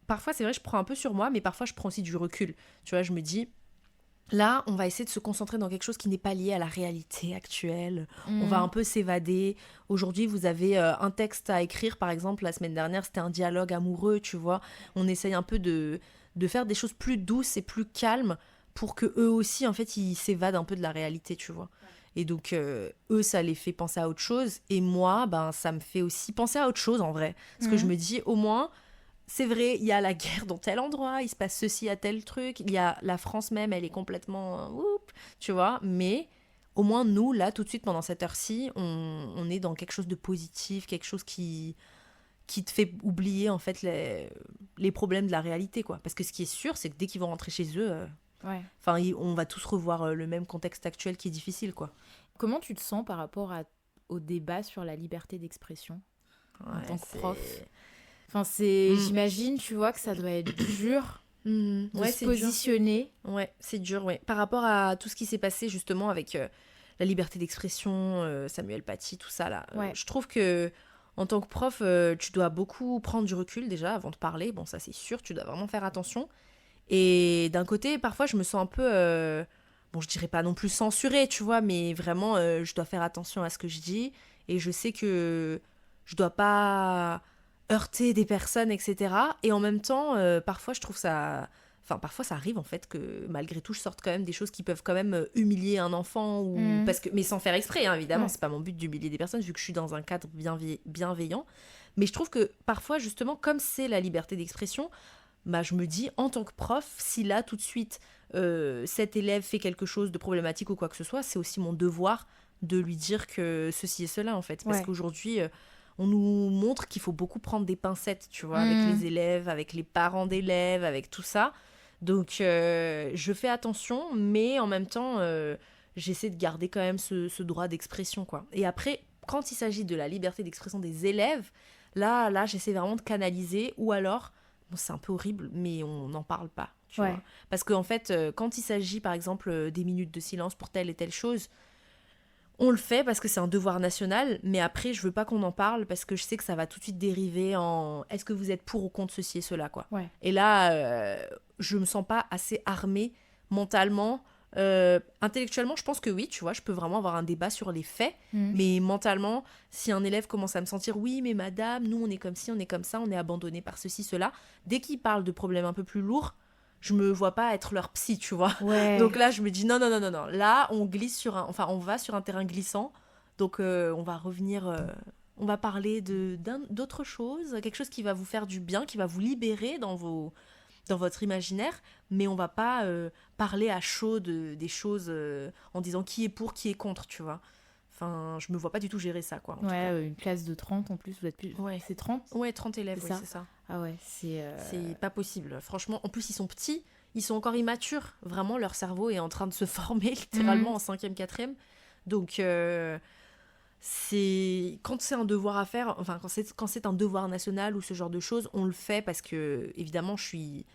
parfois c'est vrai je prends un peu sur moi, mais parfois je prends aussi du recul, tu vois, je me dis là on va essayer de se concentrer dans quelque chose qui n'est pas lié à la réalité actuelle, on va un peu s'évader. Aujourd'hui vous avez un texte à écrire, par exemple la semaine dernière c'était un dialogue amoureux, tu vois, on essaye un peu de faire des choses plus douces et plus calmes pour que eux aussi en fait ils s'évadent un peu de la réalité, tu vois. Et donc, eux, ça les fait penser à autre chose. Et moi, ben, ça me fait aussi penser à autre chose, en vrai. Parce que je me dis, au moins, c'est vrai, il y a la guerre dans tel endroit, il se passe ceci à tel truc. Il y a la France même, elle est complètement... tu vois. Mais au moins, nous, là, tout de suite, pendant cette heure-ci, on est dans quelque chose de positif, quelque chose qui te fait oublier, en fait, les problèmes de la réalité, quoi. Parce que ce qui est sûr, c'est que dès qu'ils vont rentrer chez eux... Ouais. Enfin, on va tous revoir le même contexte actuel qui est difficile, quoi. Comment tu te sens par rapport au débat sur la liberté d'expression en tant que prof? Enfin, j'imagine, tu vois, que ça doit être dur de se positionner. Dur. Ouais, c'est dur, ouais. Par rapport à tout ce qui s'est passé, justement, avec la liberté d'expression, Samuel Paty, tout ça, là. Je trouve que, en tant que prof, tu dois beaucoup prendre du recul, déjà, avant de parler. Bon, ça, c'est sûr, tu dois vraiment faire attention. Et d'un côté, parfois, je me sens un peu... bon, je dirais pas non plus censurée, tu vois, mais vraiment, je dois faire attention à ce que je dis. Et je sais que je dois pas heurter des personnes, etc. Et en même temps, parfois, je trouve ça... Enfin, parfois, ça arrive, en fait, que malgré tout, je sorte quand même des choses qui peuvent quand même humilier un enfant. Parce que... Mais sans faire exprès, hein, évidemment. C'est pas mon but d'humilier des personnes, vu que je suis dans un cadre bienveillant. Mais je trouve que parfois, justement, comme c'est la liberté d'expression... Bah, je me dis, en tant que prof, si là, tout de suite, cet élève fait quelque chose de problématique ou quoi que ce soit, c'est aussi mon devoir de lui dire que ceci et cela, en fait. Parce qu'aujourd'hui, on nous montre qu'il faut beaucoup prendre des pincettes, tu vois, avec les élèves, avec les parents d'élèves, avec tout ça. Donc, je fais attention, mais en même temps, j'essaie de garder quand même ce droit d'expression, quoi. Et après, quand il s'agit de la liberté d'expression des élèves, là j'essaie vraiment de canaliser, ou alors... Bon, c'est un peu horrible, mais on n'en parle pas, tu vois. Parce qu'en fait, quand il s'agit, par exemple, des minutes de silence pour telle et telle chose, on le fait parce que c'est un devoir national, mais après, je veux pas qu'on en parle parce que je sais que ça va tout de suite dériver en « est-ce que vous êtes pour ou contre ceci et cela ?» quoi. Et là, je me sens pas assez armée mentalement. Intellectuellement, je pense que oui, tu vois, je peux vraiment avoir un débat sur les faits, mais mentalement, si un élève commence à me sentir oui, mais madame, nous on est comme ci, on est comme ça, on est abandonné par ceci, cela, dès qu'il parle de problèmes un peu plus lourds, je me vois pas être leur psy, tu vois. Donc là, je me dis non, là, on glisse on va sur un terrain glissant, donc on va revenir, on va parler d'autre chose, quelque chose qui va vous faire du bien, qui va vous libérer dans votre imaginaire, mais on va pas parler à chaud des choses en disant qui est pour, qui est contre, tu vois. Enfin, je me vois pas du tout gérer ça, quoi. Une classe de 30 en plus, vous êtes plus... C'est 30 ? Ouais, 30 élèves, c'est ça. Ah ouais, c'est pas possible, franchement. En plus, ils sont petits, ils sont encore immatures. Vraiment, leur cerveau est en train de se former, littéralement, en 5e, 4e. Donc, quand c'est un devoir à faire, enfin quand c'est un devoir national ou ce genre de choses, on le fait parce que évidemment je suis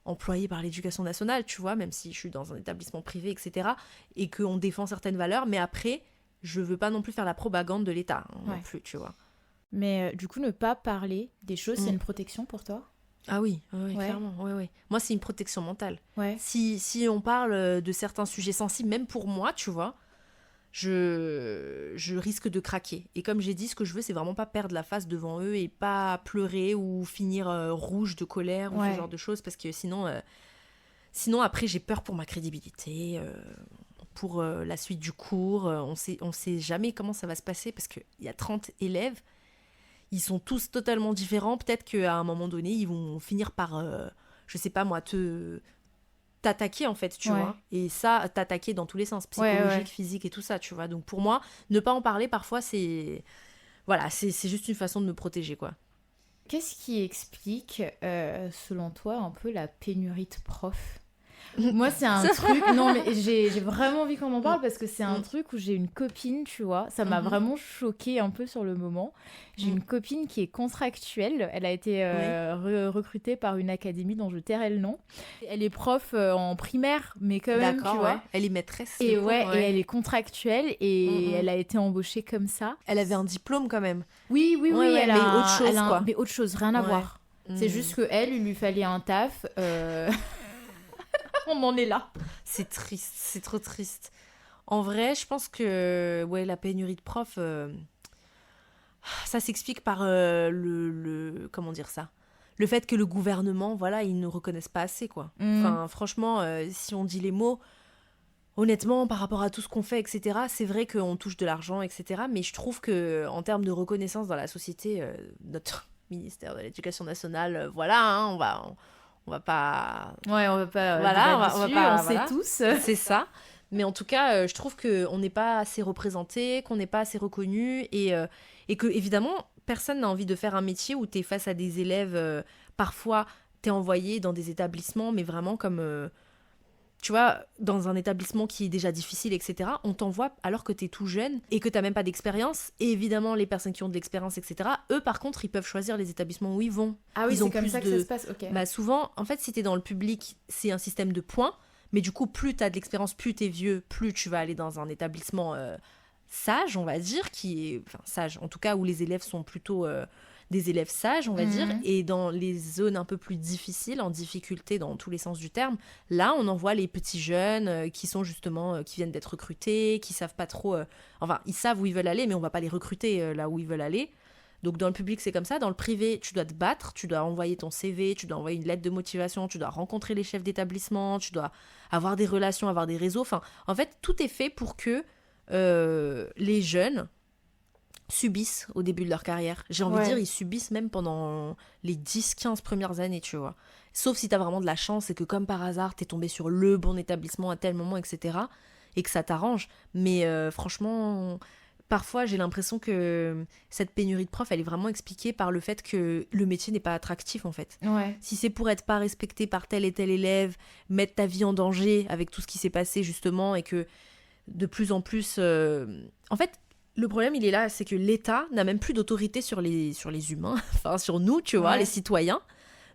employée par l'éducation nationale, tu vois, même si je suis dans un établissement privé, etc., et qu'on défend certaines valeurs, mais après je veux pas non plus faire la propagande de l'État non plus, tu vois. Mais du coup, ne pas parler des choses, c'est une protection pour toi ? Ah oui, clairement, ouais. Moi, c'est une protection mentale. Si on parle de certains sujets sensibles, même pour moi, tu vois, je risque de craquer. Et comme j'ai dit, ce que je veux, c'est vraiment pas perdre la face devant eux et pas pleurer ou finir rouge de colère ou ce genre de choses, parce que sinon après, j'ai peur pour ma crédibilité, pour la suite du cours. On sait jamais comment ça va se passer, parce qu'il y a 30 élèves, ils sont tous totalement différents. Peut-être qu'à un moment donné, ils vont finir par, je sais pas moi, t'attaquer en fait, tu vois. Et ça, t'attaquer dans tous les sens, psychologique, physique et tout ça, tu vois. Donc pour moi, ne pas en parler parfois, c'est juste une façon de me protéger, quoi. Qu'est-ce qui explique, selon toi, un peu la pénurie de profs ? Moi, c'est un truc... Non, mais j'ai vraiment envie qu'on en parle parce que c'est un truc où j'ai une copine, tu vois. Ça m'a vraiment choquée un peu sur le moment. J'ai une copine qui est contractuelle. Elle a été recrutée par une académie dont je tairai le nom. Elle est prof en primaire, mais quand même, tu vois. Elle est maîtresse. Et et elle est contractuelle et elle a été embauchée comme ça. Elle avait un diplôme quand même. Oui, elle a mais autre chose, quoi. Mais autre chose, rien à voir. C'est juste qu'elle, il lui fallait un taf... On en est là. C'est triste, c'est trop triste. En vrai, je pense que la pénurie de profs, ça s'explique par comment dire ça, le fait que le gouvernement, ils ne reconnaissent pas assez, quoi. Enfin, franchement, si on dit les mots, honnêtement, par rapport à tout ce qu'on fait, etc., c'est vrai qu'on touche de l'argent, etc., mais je trouve que en termes de reconnaissance dans la société, notre ministère de l'Éducation nationale, on va pas... on va pas... on sait tous. C'est ça. Mais en tout cas, je trouve qu'on n'est pas assez représenté, qu'on n'est pas assez reconnu, et que, évidemment, personne n'a envie de faire un métier où tu es face à des élèves, parfois, tu es envoyé dans des établissements, mais vraiment comme... tu vois, dans un établissement qui est déjà difficile, etc., on t'envoie alors que t'es tout jeune et que t'as même pas d'expérience. Et évidemment, les personnes qui ont de l'expérience, etc., eux, par contre, ils peuvent choisir les établissements où ils vont. Ah oui, Ils ont c'est comme plus ça que ça se passe, ok. Bah souvent, en fait, si t'es dans le public, c'est un système de points. Mais du coup, plus t'as de l'expérience, plus t'es vieux, plus tu vas aller dans un établissement sage, on va dire, qui est... Enfin, sage, en tout cas, où les élèves sont plutôt... des élèves sages, on va dire, et dans les zones un peu plus difficiles, en difficulté dans tous les sens du terme, là, on envoie les petits jeunes qui sont justement, qui viennent d'être recrutés, qui savent pas trop... Enfin, ils savent où ils veulent aller, mais on va pas les recruter là où ils veulent aller. Donc dans le public, c'est comme ça. Dans le privé, tu dois te battre, tu dois envoyer ton CV, tu dois envoyer une lettre de motivation, tu dois rencontrer les chefs d'établissement, tu dois avoir des relations, avoir des réseaux. Enfin, en fait, tout est fait pour que les jeunes subissent au début de leur carrière. J'ai envie de dire, ils subissent même pendant les 10-15 premières années, tu vois. Sauf si t'as vraiment de la chance et que comme par hasard, t'es tombé sur le bon établissement à tel moment, etc. et que ça t'arrange. Mais franchement, parfois j'ai l'impression que cette pénurie de profs, elle est vraiment expliquée par le fait que le métier n'est pas attractif en fait. Ouais. Si c'est pour être pas respecté par tel et tel élève, mettre ta vie en danger avec tout ce qui s'est passé justement et que de plus en plus... En fait, le problème, il est là, c'est que l'État n'a même plus d'autorité sur les humains, enfin sur nous, tu vois, les citoyens.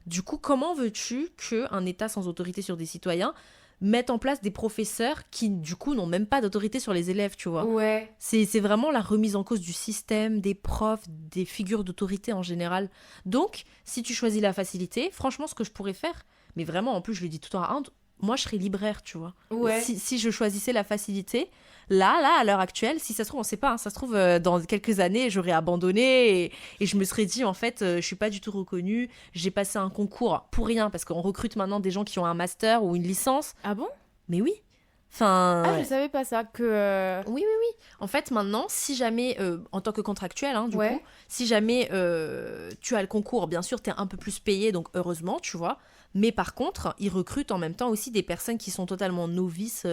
Du coup, comment veux-tu qu'un État sans autorité sur des citoyens mette en place des professeurs qui, du coup, n'ont même pas d'autorité sur les élèves, tu vois. Ouais. C'est vraiment la remise en cause du système, des profs, des figures d'autorité en général. Donc, si tu choisis la facilité, franchement, ce que je pourrais faire, mais vraiment, en plus, je le dis tout le temps à Inde, moi, je serais libraire, tu vois. Ouais. Si je choisissais la facilité, là, à l'heure actuelle, si ça se trouve, on sait pas, hein, ça se trouve, dans quelques années, j'aurais abandonné et je me serais dit, en fait, je suis pas du tout reconnue, j'ai passé un concours pour rien, parce qu'on recrute maintenant des gens qui ont un master ou une licence. Ah bon? Mais oui. Enfin... Ah, je savais pas ça, que... Oui. En fait, maintenant, si jamais, en tant que contractuel, hein, du coup, si jamais tu as le concours, bien sûr, t'es un peu plus payé, donc heureusement, tu vois. Mais par contre, ils recrutent en même temps aussi des personnes qui sont totalement novices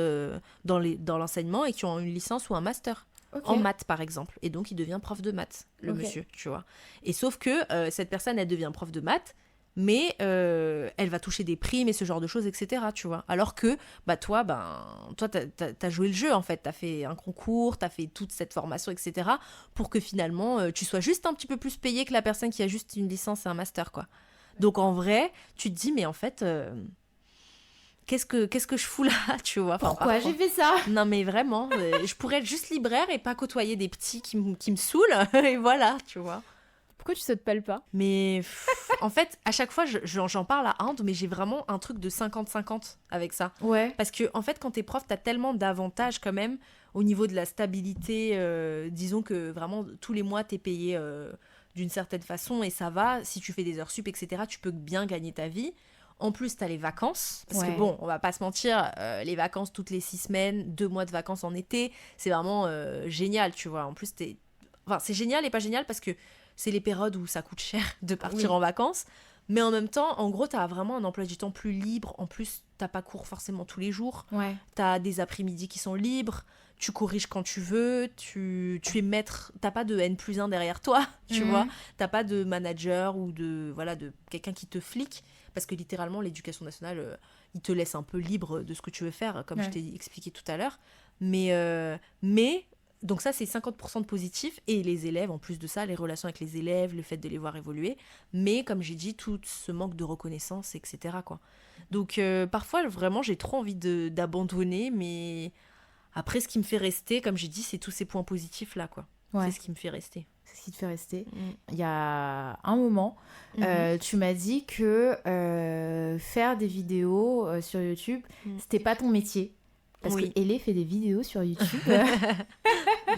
dans l'enseignement et qui ont une licence ou un master. En maths, par exemple. Et donc, il devient prof de maths, le monsieur, tu vois. Et sauf que cette personne, elle devient prof de maths, mais elle va toucher des primes et ce genre de choses, etc., tu vois. Alors que, toi, t'as joué le jeu, en fait. T'as fait un concours, t'as fait toute cette formation, etc., pour que finalement, tu sois juste un petit peu plus payé que la personne qui a juste une licence et un master, quoi. Donc en vrai, tu te dis, mais en fait, qu'est-ce que je fous là, tu vois. Enfin, pourquoi j'ai fait ça? Non mais vraiment, je pourrais être juste libraire et pas côtoyer des petits qui me saoulent, et voilà, tu vois. Pourquoi tu sautes pas le pas? Mais en fait, à chaque fois, j'en parle à Inde, mais j'ai vraiment un truc de 50-50 avec ça. Ouais. Parce que en fait, quand t'es prof, t'as tellement d'avantages quand même au niveau de la stabilité. Disons que vraiment, tous les mois, t'es payé... d'une certaine façon, et ça va, si tu fais des heures sup, etc., tu peux bien gagner ta vie. En plus, t'as les vacances, parce que bon, on va pas se mentir, les vacances toutes les 6 semaines, 2 mois de vacances en été, c'est vraiment génial, tu vois. En plus, enfin, c'est génial et pas génial, parce que c'est les périodes où ça coûte cher de partir en vacances, mais en même temps, en gros, t'as vraiment un emploi du temps plus libre. En plus, t'as pas cours forcément tous les jours, t'as des après-midi qui sont libres, tu corriges quand tu veux, tu es maître, t'as pas de N+1 derrière toi, tu vois, t'as pas de manager ou de quelqu'un qui te flique, parce que littéralement l'éducation nationale, il te laisse un peu libre de ce que tu veux faire, comme je t'ai expliqué tout à l'heure, mais donc ça c'est 50% de positif, et les élèves, en plus de ça, les relations avec les élèves, le fait de les voir évoluer, mais comme j'ai dit, tout ce manque de reconnaissance, etc., quoi. Donc parfois vraiment j'ai trop envie d'abandonner, mais... Après, ce qui me fait rester, comme j'ai dit, c'est tous ces points positifs là, quoi. C'est ce qui me fait rester. C'est ce qui te fait rester. Il y a un moment, tu m'as dit que faire des vidéos sur YouTube, c'était pas ton métier. Parce que Elé fait des vidéos sur YouTube.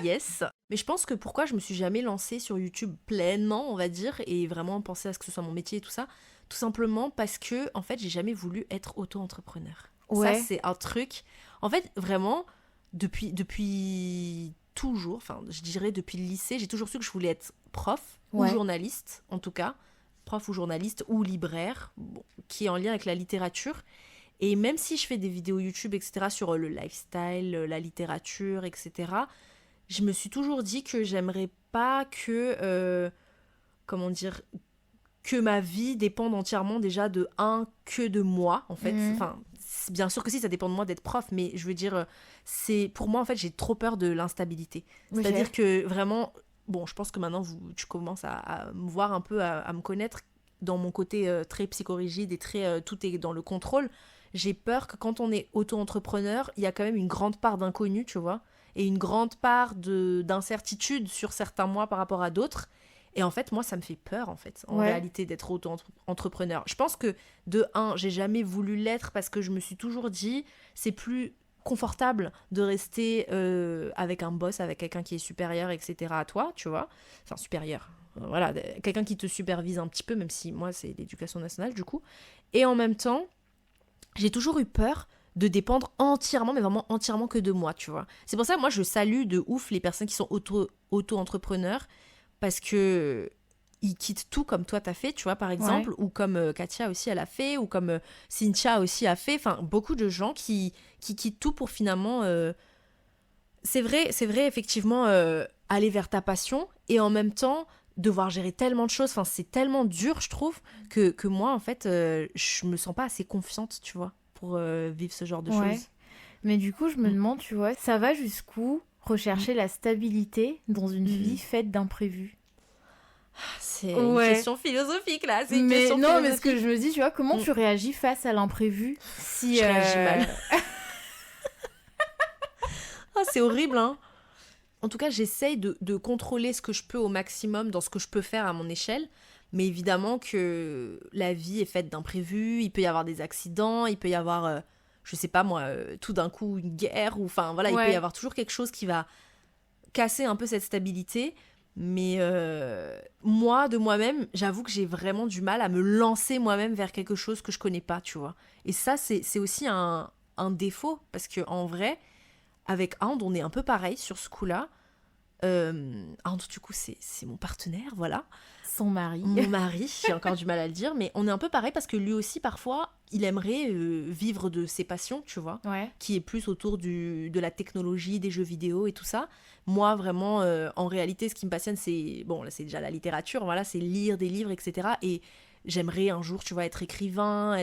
Yes. Mais je pense que pourquoi je me suis jamais lancée sur YouTube pleinement, on va dire, et vraiment penser à ce que ce soit mon métier et tout ça, tout simplement parce que, en fait, j'ai jamais voulu être auto-entrepreneur. Ça, c'est un truc... En fait, vraiment... Depuis toujours, enfin je dirais depuis le lycée, j'ai toujours su que je voulais être prof ou journaliste, en tout cas, prof ou journaliste ou libraire, qui est en lien avec la littérature. Et même si je fais des vidéos YouTube, etc., sur le lifestyle, la littérature, etc., je me suis toujours dit que j'aimerais pas que, que ma vie dépende entièrement déjà que de moi, en fait. Enfin, bien sûr que si, ça dépend de moi d'être prof, mais je veux dire, pour moi, en fait, j'ai trop peur de l'instabilité. Ok. C'est-à-dire que vraiment, bon, je pense que maintenant, tu commences à me voir un peu, à me connaître dans mon côté très psychorigide et très, tout est dans le contrôle. J'ai peur que quand on est auto-entrepreneur, il y a quand même une grande part d'inconnu, tu vois, et une grande part d'incertitude sur certains mois par rapport à d'autres. Et en fait, moi, ça me fait peur, en fait, en réalité, d'être auto-entrepreneur. Je pense que, de un, j'ai jamais voulu l'être parce que je me suis toujours dit, c'est plus confortable de rester avec un boss, avec quelqu'un qui est supérieur, etc. à toi, tu vois. Enfin, supérieur. Voilà, quelqu'un qui te supervise un petit peu, même si moi, c'est l'éducation nationale, du coup. Et en même temps, j'ai toujours eu peur de dépendre entièrement, mais vraiment entièrement que de moi, tu vois. C'est pour ça que moi, je salue de ouf les personnes qui sont auto-entrepreneurs, parce que ils quittent tout comme toi t'as fait, tu vois, par exemple, ou comme Katia aussi elle a fait, ou comme Cynthia aussi a fait, enfin beaucoup de gens qui quittent tout pour finalement c'est vrai effectivement aller vers ta passion et en même temps devoir gérer tellement de choses, enfin c'est tellement dur je trouve que moi en fait je me sens pas assez confiante, tu vois, pour vivre ce genre de choses. Mais du coup je me demande, tu vois, ça va jusqu'où rechercher la stabilité dans une vie faite d'imprévus? C'est une question philosophique là. Mais ce que je me dis, tu vois, comment tu réagis face à l'imprévu si je réagis mal. C'est horrible, hein. En tout cas, j'essaye de contrôler ce que je peux au maximum dans ce que je peux faire à mon échelle. Mais évidemment que la vie est faite d'imprévus. Il peut y avoir des accidents, il peut y avoir, je sais pas moi, tout d'un coup une guerre. Ou enfin voilà, il peut y avoir toujours quelque chose qui va casser un peu cette stabilité. Mais moi, de moi-même, j'avoue que j'ai vraiment du mal à me lancer moi-même vers quelque chose que je connais pas, tu vois. Et ça, c'est aussi un défaut, parce qu'en vrai, avec And, on est un peu pareil sur ce coup-là. And, du coup, c'est mon partenaire, voilà. Son mari. Mon mari, j'ai encore du mal à le dire, mais on est un peu pareil parce que lui aussi, parfois, il aimerait vivre de ses passions, tu vois, qui est plus autour de la technologie, des jeux vidéo et tout ça. Moi, vraiment, en réalité, ce qui me passionne, c'est, bon, là, c'est déjà la littérature, voilà, c'est lire des livres, etc. Et j'aimerais un jour, tu vois, être écrivain,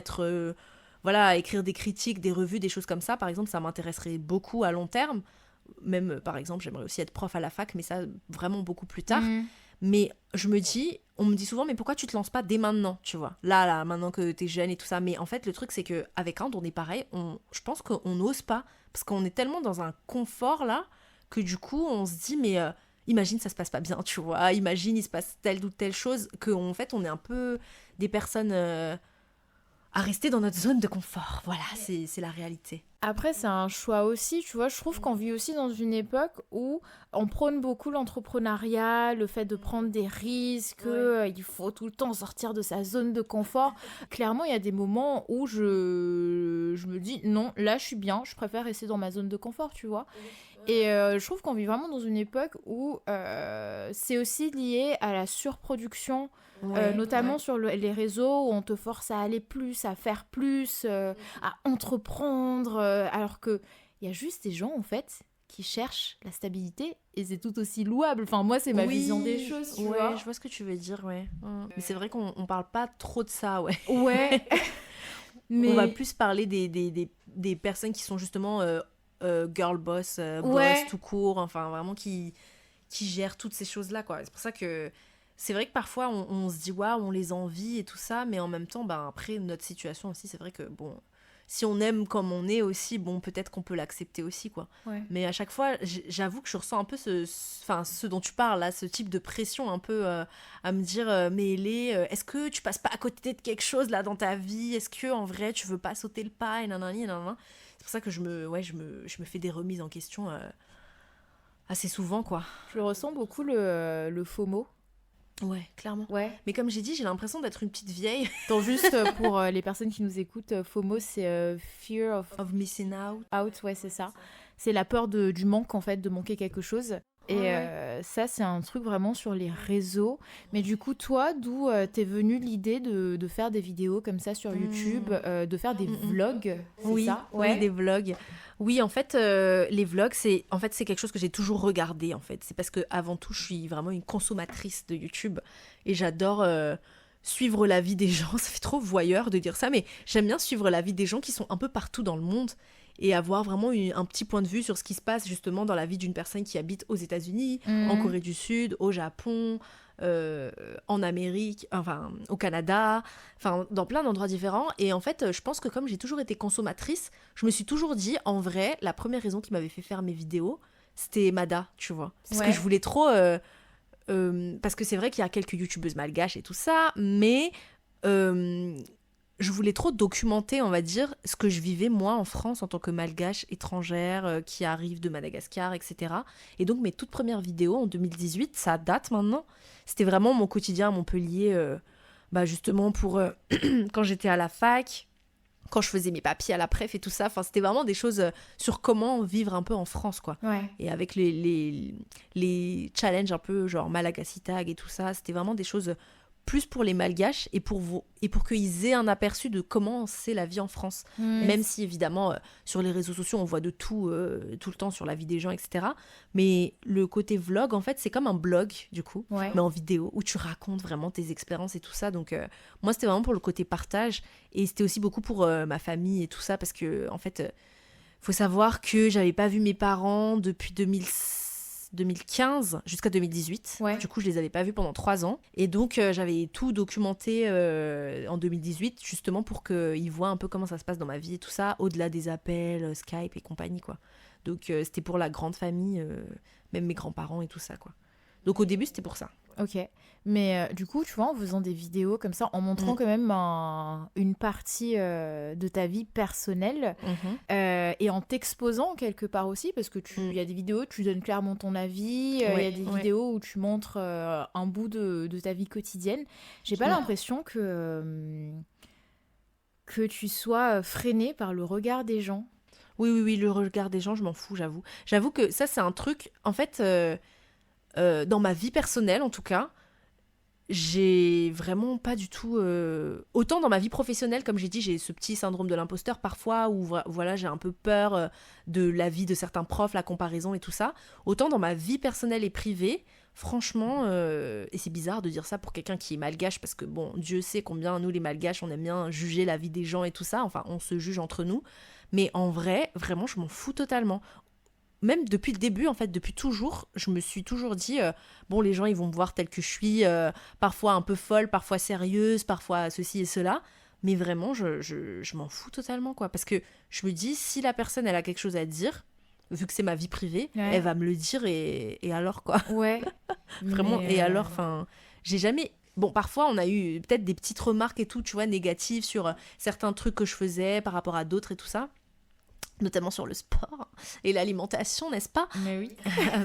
voilà, écrire des critiques, des revues, des choses comme ça. Par exemple, ça m'intéresserait beaucoup à long terme. Même, par exemple, j'aimerais aussi être prof à la fac, mais ça, vraiment beaucoup plus tard. Mais on me dit souvent, mais pourquoi tu te lances pas dès maintenant, tu vois, là, maintenant que t'es jeune et tout ça. Mais en fait, le truc, c'est qu'avec And, on est pareil, je pense qu'on n'ose pas, parce qu'on est tellement dans un confort, là, que du coup, on se dit, mais imagine, ça se passe pas bien, tu vois, imagine, il se passe telle ou telle chose, qu'en fait, on est un peu des personnes à rester dans notre zone de confort. Voilà, c'est la réalité. Après, c'est un choix aussi, tu vois. Je trouve qu'on vit aussi dans une époque où on prône beaucoup l'entrepreneuriat, le fait de prendre des risques, il faut tout le temps sortir de sa zone de confort. Clairement, il y a des moments où je me dis, non, là, je suis bien, je préfère rester dans ma zone de confort, tu vois. Et je trouve qu'on vit vraiment dans une époque où c'est aussi lié à la surproduction, notamment sur les réseaux où on te force à aller plus, à faire plus, à entreprendre, alors qu'il y a juste des gens en fait qui cherchent la stabilité et c'est tout aussi louable. Enfin, moi, c'est ma vision des choses, tu vois. Je vois ce que tu veux dire, Mais c'est vrai qu'on parle pas trop de ça, Mais... On va plus parler des personnes qui sont justement girl boss, boss tout court, enfin vraiment qui gèrent toutes ces choses-là, quoi. C'est pour ça que c'est vrai que parfois on se dit waouh, on les envie et tout ça, mais en même temps, après notre situation aussi, c'est vrai que bon, si on aime comme on est aussi, bon, peut-être qu'on peut l'accepter aussi, quoi. Mais à chaque fois, j'avoue que je ressens un peu ce dont tu parles là, ce type de pression un peu à me dire mais est-ce que tu passes pas à côté de quelque chose là dans ta vie, est-ce que en vrai tu veux pas sauter le pas et nanani. C'est pour ça que je me fais des remises en question assez souvent, quoi. Je ressens beaucoup le FOMO. Ouais, clairement. Mais comme j'ai dit, j'ai l'impression d'être une petite vieille. Donc juste pour les personnes qui nous écoutent, FOMO, c'est Fear of Missing Out. C'est ça. C'est la peur du manque, en fait, de manquer quelque chose. Et ça, c'est un truc vraiment sur les réseaux. Mais du coup, toi, d'où t'es venue l'idée de faire des vidéos comme ça sur YouTube, de faire des vlogs, c'est ça? Oui, des vlogs. Oui, en fait, les vlogs, c'est quelque chose que j'ai toujours regardé, en fait. C'est parce que avant tout, je suis vraiment une consommatrice de YouTube. Et j'adore suivre la vie des gens. Ça fait trop voyeur de dire ça, mais j'aime bien suivre la vie des gens qui sont un peu partout dans le monde et avoir vraiment un petit point de vue sur ce qui se passe justement dans la vie d'une personne qui habite aux États-Unis, en Corée du Sud, au Japon, en Amérique, enfin au Canada, enfin dans plein d'endroits différents. Et en fait, je pense que comme j'ai toujours été consommatrice, je me suis toujours dit, en vrai, la première raison qui m'avait fait faire mes vidéos, c'était Mada, tu vois. Parce que je voulais trop... parce que c'est vrai qu'il y a quelques youtubeuses malgaches et tout ça, mais je voulais trop documenter, on va dire, ce que je vivais moi en France en tant que malgache étrangère qui arrive de Madagascar, etc. Et donc mes toutes premières vidéos en 2018, ça date maintenant, c'était vraiment mon quotidien à Montpellier, justement pour quand j'étais à la fac, quand je faisais mes papiers à la préf et tout ça. Enfin, c'était vraiment des choses sur comment vivre un peu en France, quoi. Ouais. Et avec les challenges un peu genre Malagasy Tag et tout ça, c'était vraiment des choses plus pour les malgaches et pour qu'ils aient un aperçu de comment c'est la vie en France. Même si, évidemment, sur les réseaux sociaux, on voit de tout le temps sur la vie des gens, etc. Mais le côté vlog, en fait, c'est comme un blog, du coup, mais en vidéo, où tu racontes vraiment tes expériences et tout ça. Donc, moi, c'était vraiment pour le côté partage. Et c'était aussi beaucoup pour ma famille et tout ça, parce que, en fait, faut savoir que j'avais pas vu mes parents depuis 2015 jusqu'à 2018. Du coup, je les avais pas vus pendant 3 ans. Et donc, j'avais tout documenté en 2018, justement pour qu'ils voient un peu comment ça se passe dans ma vie et tout ça, au-delà des appels, Skype et compagnie, quoi. Donc, c'était pour la grande famille, même mes grands-parents et tout ça, quoi. Donc, au début, c'était pour ça. Ok. Mais du coup, tu vois, en faisant des vidéos comme ça, en montrant quand même une partie de ta vie personnelle et en t'exposant quelque part aussi, parce que il y a des vidéos, tu donnes clairement ton avis, il y a des vidéos où tu montres un bout de ta vie quotidienne. J'ai pas l'impression que tu sois freinée par le regard des gens. Oui, le regard des gens, je m'en fous, j'avoue. J'avoue que ça, c'est un truc, en fait... dans ma vie personnelle, en tout cas, j'ai vraiment pas du tout... Autant dans ma vie professionnelle, comme j'ai dit, j'ai ce petit syndrome de l'imposteur parfois, où voilà, j'ai un peu peur de l'avis de certains profs, la comparaison et tout ça. Autant dans ma vie personnelle et privée, franchement, et c'est bizarre de dire ça pour quelqu'un qui est malgache, parce que bon, Dieu sait combien nous les malgaches, on aime bien juger la vie des gens et tout ça, enfin, on se juge entre nous. Mais en vrai, vraiment, je m'en fous totalement. Même depuis le début, en fait, depuis toujours, je me suis toujours dit, bon, les gens, ils vont me voir telle que je suis, parfois un peu folle, parfois sérieuse, parfois ceci et cela, mais vraiment, je m'en fous totalement, quoi, parce que je me dis, si la personne, elle a quelque chose à dire, vu que c'est ma vie privée, elle va me le dire, et alors, quoi. Ouais. Vraiment, et alors, enfin, j'ai jamais... Bon, parfois, on a eu peut-être des petites remarques et tout, tu vois, négatives sur certains trucs que je faisais par rapport à d'autres et tout ça, notamment sur le sport et l'alimentation, n'est-ce pas ? Mais oui.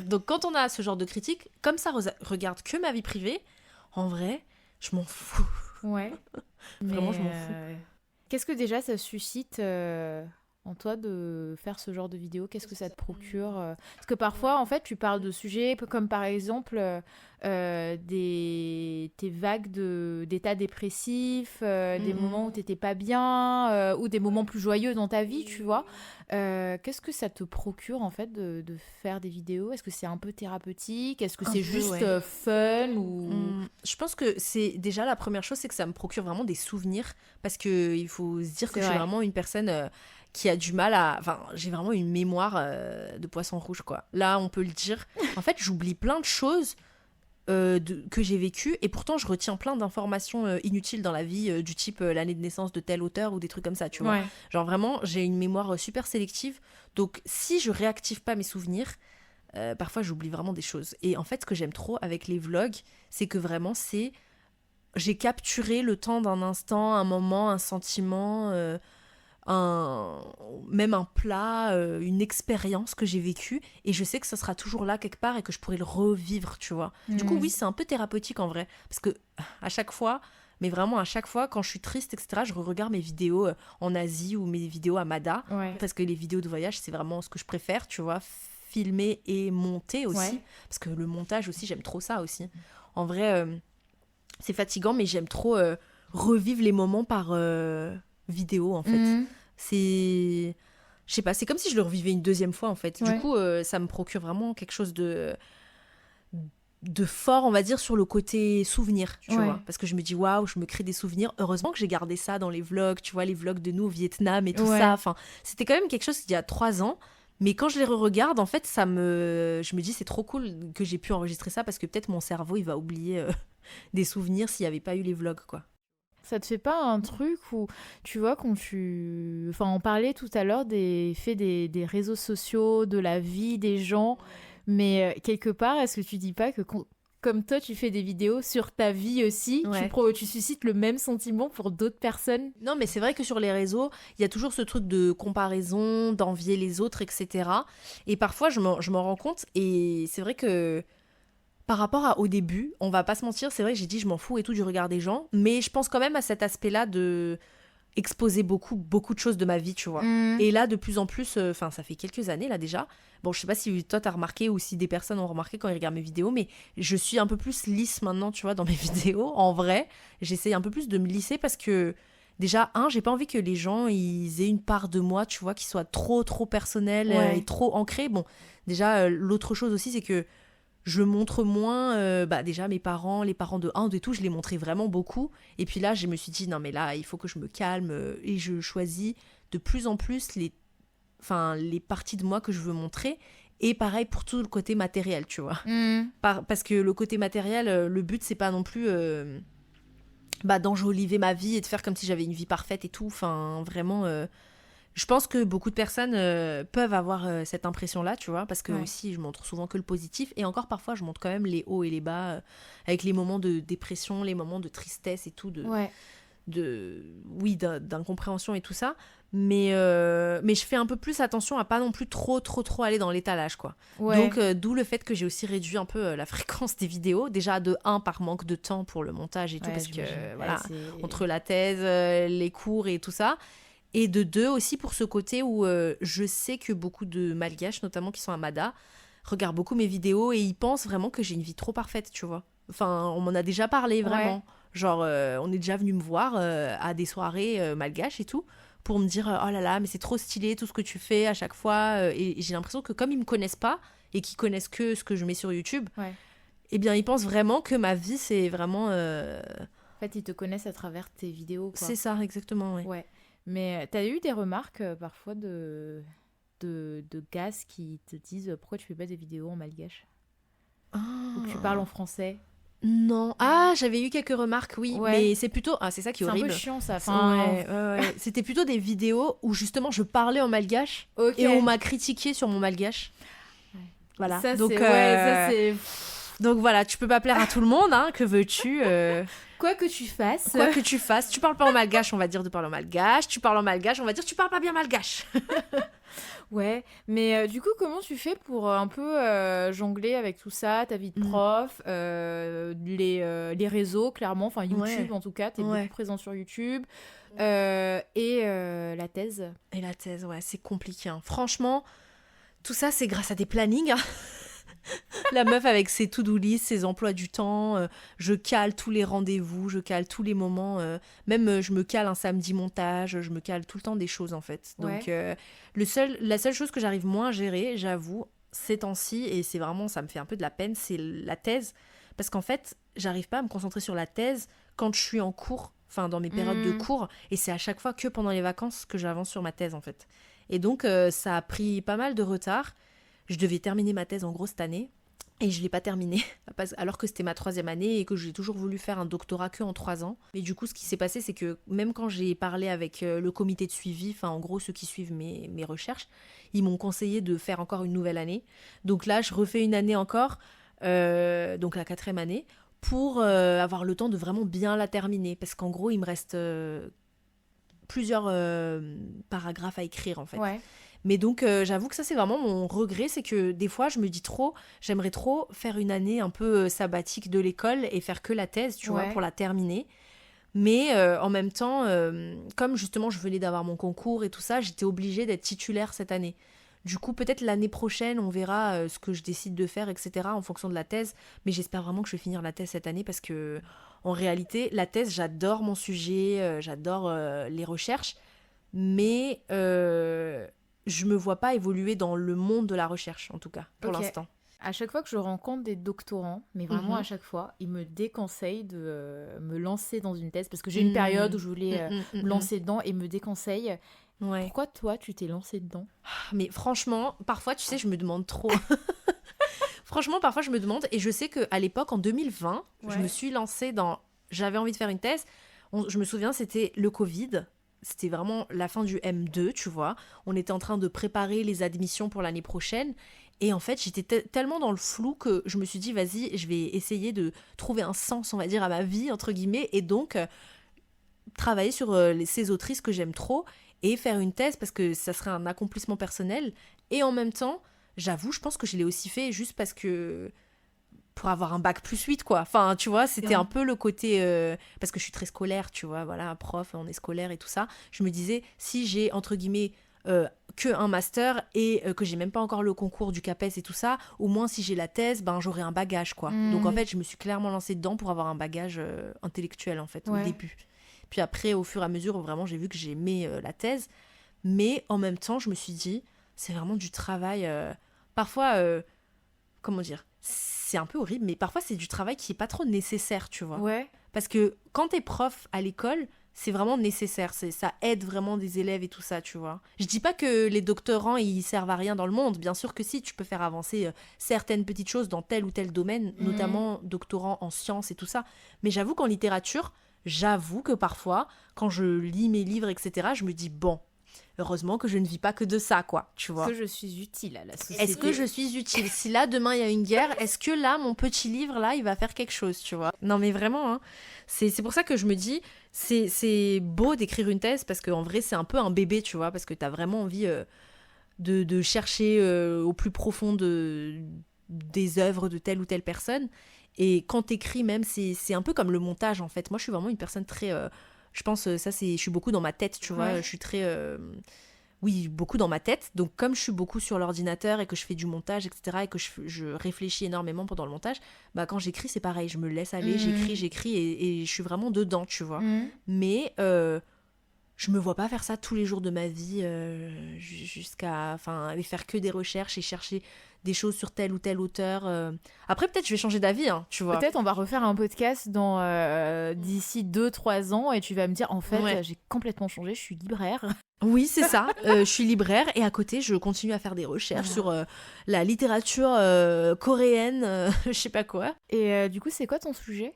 Donc quand on a ce genre de critiques, comme ça regarde que ma vie privée, en vrai, je m'en fous. Ouais. Vraiment, je m'en fous. Qu'est-ce que déjà ça suscite en toi de faire ce genre de vidéo ? Qu'est-ce que ça te procure ? Parce que parfois, en fait, tu parles de sujets comme par exemple tes vagues d'états dépressifs, des moments où t'étais pas bien, ou des moments plus joyeux dans ta vie, tu vois. Qu'est-ce que ça te procure en fait de faire des vidéos ? Est-ce que c'est un peu thérapeutique ? Est-ce que c'est juste fun ou... Je pense que c'est déjà la première chose, c'est que ça me procure vraiment des souvenirs, parce que il faut se dire que je suis vraiment une personne qui a du mal à... Enfin, j'ai vraiment une mémoire de poisson rouge, quoi. Là, on peut le dire. En fait, j'oublie plein de choses que j'ai vécues, et pourtant, je retiens plein d'informations inutiles dans la vie, du type l'année de naissance de tel auteur ou des trucs comme ça, tu vois. Ouais. Genre, vraiment, j'ai une mémoire super sélective. Donc, si je réactive pas mes souvenirs, parfois, j'oublie vraiment des choses. Et en fait, ce que j'aime trop avec les vlogs, c'est que vraiment, j'ai capturé le temps d'un instant, un moment, un sentiment... même un plat, une expérience que j'ai vécue, et je sais que ça sera toujours là quelque part et que je pourrai le revivre, tu vois. Du coup, oui, c'est un peu thérapeutique en vrai, parce que à chaque fois, mais vraiment à chaque fois, quand je suis triste, etc., je regarde mes vidéos en Asie ou mes vidéos à Mada, parce que les vidéos de voyage, c'est vraiment ce que je préfère, tu vois, filmer et monter aussi, parce que le montage aussi, j'aime trop ça aussi. En vrai, c'est fatigant, mais j'aime trop revivre les moments par... vidéo en fait. C'est... Je sais pas, c'est comme si je le revivais une deuxième fois en fait. Du coup, ça me procure vraiment quelque chose de fort, on va dire, sur le côté souvenir, tu Ouais. vois. Parce que je me dis, waouh, je me crée des souvenirs. Heureusement que j'ai gardé ça dans les vlogs, tu vois, les vlogs de nous au Vietnam et tout Ouais. ça. Enfin, c'était quand même quelque chose d'il y a 3 ans. Mais quand je les re-regarde, en fait, je me dis, c'est trop cool que j'ai pu enregistrer ça parce que peut-être mon cerveau, il va oublier des souvenirs s'il n'y avait pas eu les vlogs, quoi. Ça te fait pas un truc où, tu vois, Enfin, on parlait tout à l'heure des faits des réseaux sociaux, de la vie des gens, mais quelque part, est-ce que tu dis pas que comme toi, tu fais des vidéos sur ta vie aussi, Ouais. tu suscites le même sentiment pour d'autres personnes? Non, mais c'est vrai que sur les réseaux, il y a toujours ce truc de comparaison, d'envier les autres, etc. Et parfois, je m'en rends compte. Et c'est vrai que par rapport au début, on va pas se mentir, c'est vrai que j'ai dit je m'en fous et tout du regard des gens. Mais je pense quand même à cet aspect-là de exposer beaucoup, beaucoup de choses de ma vie, tu vois. Mmh. Et là, de plus en plus, enfin, ça fait quelques années là déjà. Bon, je sais pas si toi t'as remarqué ou si des personnes ont remarqué quand ils regardent mes vidéos, mais je suis un peu plus lisse maintenant, tu vois, dans mes vidéos. En vrai, j'essaye un peu plus de me lisser parce que déjà, j'ai pas envie que les gens ils aient une part de moi, tu vois, qui soit trop, trop personnelle Ouais. et trop ancrée. Bon, déjà, l'autre chose aussi, c'est que je montre moins, déjà mes parents, les parents de Inde et tout, je les montrais vraiment beaucoup. Et puis là, je me suis dit, non mais là, il faut que je me calme et je choisis de plus en plus les parties de moi que je veux montrer. Et pareil pour tout le côté matériel, tu vois. Mmh. Parce que le côté matériel, le but, c'est pas non plus d'enjoliver ma vie et de faire comme si j'avais une vie parfaite et tout. Enfin, vraiment, je pense que beaucoup de personnes peuvent avoir cette impression-là, tu vois, parce que Ouais. aussi, je montre souvent que le positif. Et encore, parfois, je montre quand même les hauts et les bas, avec les moments de dépression, les moments de tristesse et tout, Ouais. d'incompréhension et tout ça. Mais je fais un peu plus attention à pas non plus trop, trop, trop aller dans l'étalage, quoi. Ouais. Donc, d'où le fait que j'ai aussi réduit un peu la fréquence des vidéos. Déjà, de 1, par manque de temps pour le montage et tout, Ouais, parce que, j'imagine. voilà, Ouais, c'est- entre la thèse, les cours et tout ça. Et de 2, aussi pour ce côté où je sais que beaucoup de Malgaches, notamment qui sont à Mada, regardent beaucoup mes vidéos et ils pensent vraiment que j'ai une vie trop parfaite, tu vois. Enfin, on m'en a déjà parlé, vraiment. Ouais. Genre, on est déjà venu me voir à des soirées malgaches et tout, pour me dire oh là là, mais c'est trop stylé tout ce que tu fais à chaque fois. Et j'ai l'impression que comme ils me connaissent pas et qu'ils connaissent que ce que je mets sur YouTube, Ouais. eh bien, ils pensent vraiment que ma vie, c'est vraiment. En fait, ils te connaissent à travers tes vidéos, quoi. C'est ça, exactement, ouais. Ouais. Mais t'as eu des remarques parfois de gars qui te disent pourquoi tu fais pas des vidéos en malgache ou que tu parles en français? Non. J'avais eu quelques remarques, oui. Ouais. Mais c'est plutôt. C'est ça qui est C'est un horrible. peu chiant ça. Ouais. C'était plutôt des vidéos où justement je parlais en malgache Ok. et on m'a critiqué sur mon malgache. Ouais. Voilà. Ça, Donc, c'est... Ouais, ça, c'est... donc voilà, tu peux pas plaire à tout le monde, hein. Que veux-tu Quoi que tu fasses. Quoi que tu fasses, tu parles pas en malgache, on va dire de parler en malgache. Tu parles en malgache, on va dire tu parles pas bien malgache. Ouais, mais du coup, comment tu fais pour un peu jongler avec tout ça, ta vie de prof, les réseaux, clairement, enfin YouTube Ouais. en tout cas, t'es Ouais. beaucoup présent sur YouTube, et la thèse. Et la thèse, ouais, c'est compliqué, hein. Franchement, tout ça, c'est grâce à des plannings, hein. La meuf avec ses to-do list, ses emplois du temps, je cale tous les rendez-vous, je cale tous les moments, même je me cale un samedi montage, je me cale tout le temps des choses en fait. Donc la seule chose que j'arrive moins à gérer, j'avoue, ces temps-ci, et c'est vraiment, ça me fait un peu de la peine, c'est la thèse. Parce qu'en fait, j'arrive pas à me concentrer sur la thèse quand je suis en cours, enfin dans mes périodes de cours, et c'est à chaque fois que pendant les vacances que j'avance sur ma thèse en fait. Et donc ça a pris pas mal de retard. Je devais terminer ma thèse en gros cette année et je ne l'ai pas terminée alors que c'était ma 3e année et que j'ai toujours voulu faire un doctorat que en 3 ans. Mais du coup, ce qui s'est passé, c'est que même quand j'ai parlé avec le comité de suivi, enfin en gros ceux qui suivent mes recherches, ils m'ont conseillé de faire encore une nouvelle année. Donc là, je refais une année encore, donc la 4e année, pour avoir le temps de vraiment bien la terminer. Parce qu'en gros, il me reste plusieurs paragraphes à écrire en fait. Ouais. Mais donc, j'avoue que ça, c'est vraiment mon regret, c'est que des fois, je me dis j'aimerais trop faire une année un peu sabbatique de l'école et faire que la thèse, tu vois, pour la terminer. Mais en même temps, comme justement, je venais d'avoir mon concours et tout ça, j'étais obligée d'être titulaire cette année. Du coup, peut-être l'année prochaine, on verra ce que je décide de faire, etc., en fonction de la thèse. Mais j'espère vraiment que je vais finir la thèse cette année parce que, en réalité, la thèse, j'adore mon sujet, j'adore les recherches, mais je me vois pas évoluer dans le monde de la recherche, en tout cas, pour l'instant. À chaque fois que je rencontre des doctorants, mais vraiment à chaque fois, ils me déconseillent de me lancer dans une thèse parce que j'ai une période où je voulais me lancer dedans et me déconseillent. Ouais. Pourquoi toi, tu t'es lancée dedans ? Mais franchement, parfois, tu sais, je me demande trop. Franchement, parfois, je me demande. Et je sais qu'à l'époque, en 2020, je me suis lancée dans... J'avais envie de faire une thèse. Je me souviens, c'était le Covid. C'était vraiment la fin du M2, tu vois. On était en train de préparer les admissions pour l'année prochaine. Et en fait, j'étais tellement dans le flou que je me suis dit, vas-y, je vais essayer de trouver un sens, on va dire, à ma vie, entre guillemets. Et donc, travailler sur ces autrices que j'aime trop et faire une thèse parce que ça serait un accomplissement personnel. Et en même temps, j'avoue, je pense que je l'ai aussi fait juste parce que... pour avoir un bac +8, quoi. Enfin, tu vois, c'était un peu le côté... parce que je suis très scolaire, tu vois, voilà, prof, on est scolaire et tout ça. Je me disais, si j'ai, entre guillemets, que un master et que j'ai même pas encore le concours du CAPES et tout ça, au moins, si j'ai la thèse, ben, j'aurai un bagage, quoi. Donc, en fait, je me suis clairement lancée dedans pour avoir un bagage intellectuel, en fait, au début. Puis après, au fur et à mesure, vraiment, j'ai vu que j'aimais la thèse. Mais en même temps, je me suis dit, c'est vraiment du travail... parfois, comment dire, c'est un peu horrible, mais parfois c'est du travail qui est pas trop nécessaire, tu vois. Ouais. Parce que quand t'es prof à l'école, c'est vraiment nécessaire, ça aide vraiment des élèves et tout ça, tu vois. Je dis pas que les doctorants, ils servent à rien dans le monde, bien sûr que si, tu peux faire avancer certaines petites choses dans tel ou tel domaine, notamment doctorant en sciences et tout ça. Mais j'avoue qu'en littérature, j'avoue que parfois, quand je lis mes livres, etc., je me dis, bon... heureusement que je ne vis pas que de ça, quoi, tu vois. Est-ce que je suis utile à la société ? Est-ce que je suis utile ? Si là, demain, il y a une guerre, est-ce que là, mon petit livre, là, il va faire quelque chose, tu vois ? Non, mais vraiment, hein, c'est pour ça que je me dis, c'est beau d'écrire une thèse, parce qu'en vrai, c'est un peu un bébé, tu vois, parce que t'as vraiment envie de chercher au plus profond des œuvres de telle ou telle personne. Et quand t'écris même, c'est un peu comme le montage, en fait. Moi, je suis vraiment une personne très... je pense, je suis beaucoup dans ma tête, tu vois. Je suis très... oui, beaucoup dans ma tête. Donc, comme je suis beaucoup sur l'ordinateur et que je fais du montage, etc., et que je réfléchis énormément pendant le montage, bah, quand j'écris, c'est pareil. Je me laisse aller, j'écris et je suis vraiment dedans, tu vois. Mais je me vois pas faire ça tous les jours de ma vie jusqu'à... Enfin, aller faire que des recherches et chercher des choses sur tel ou tel auteur. Après, peut-être je vais changer d'avis, hein, tu vois. Peut-être on va refaire un podcast d'ici 2-3 ans et tu vas me dire, en fait, j'ai complètement changé, je suis libraire. Oui, c'est ça. Je suis libraire et à côté, je continue à faire des recherches sur la littérature coréenne, je sais pas quoi. Et du coup, c'est quoi ton sujet ?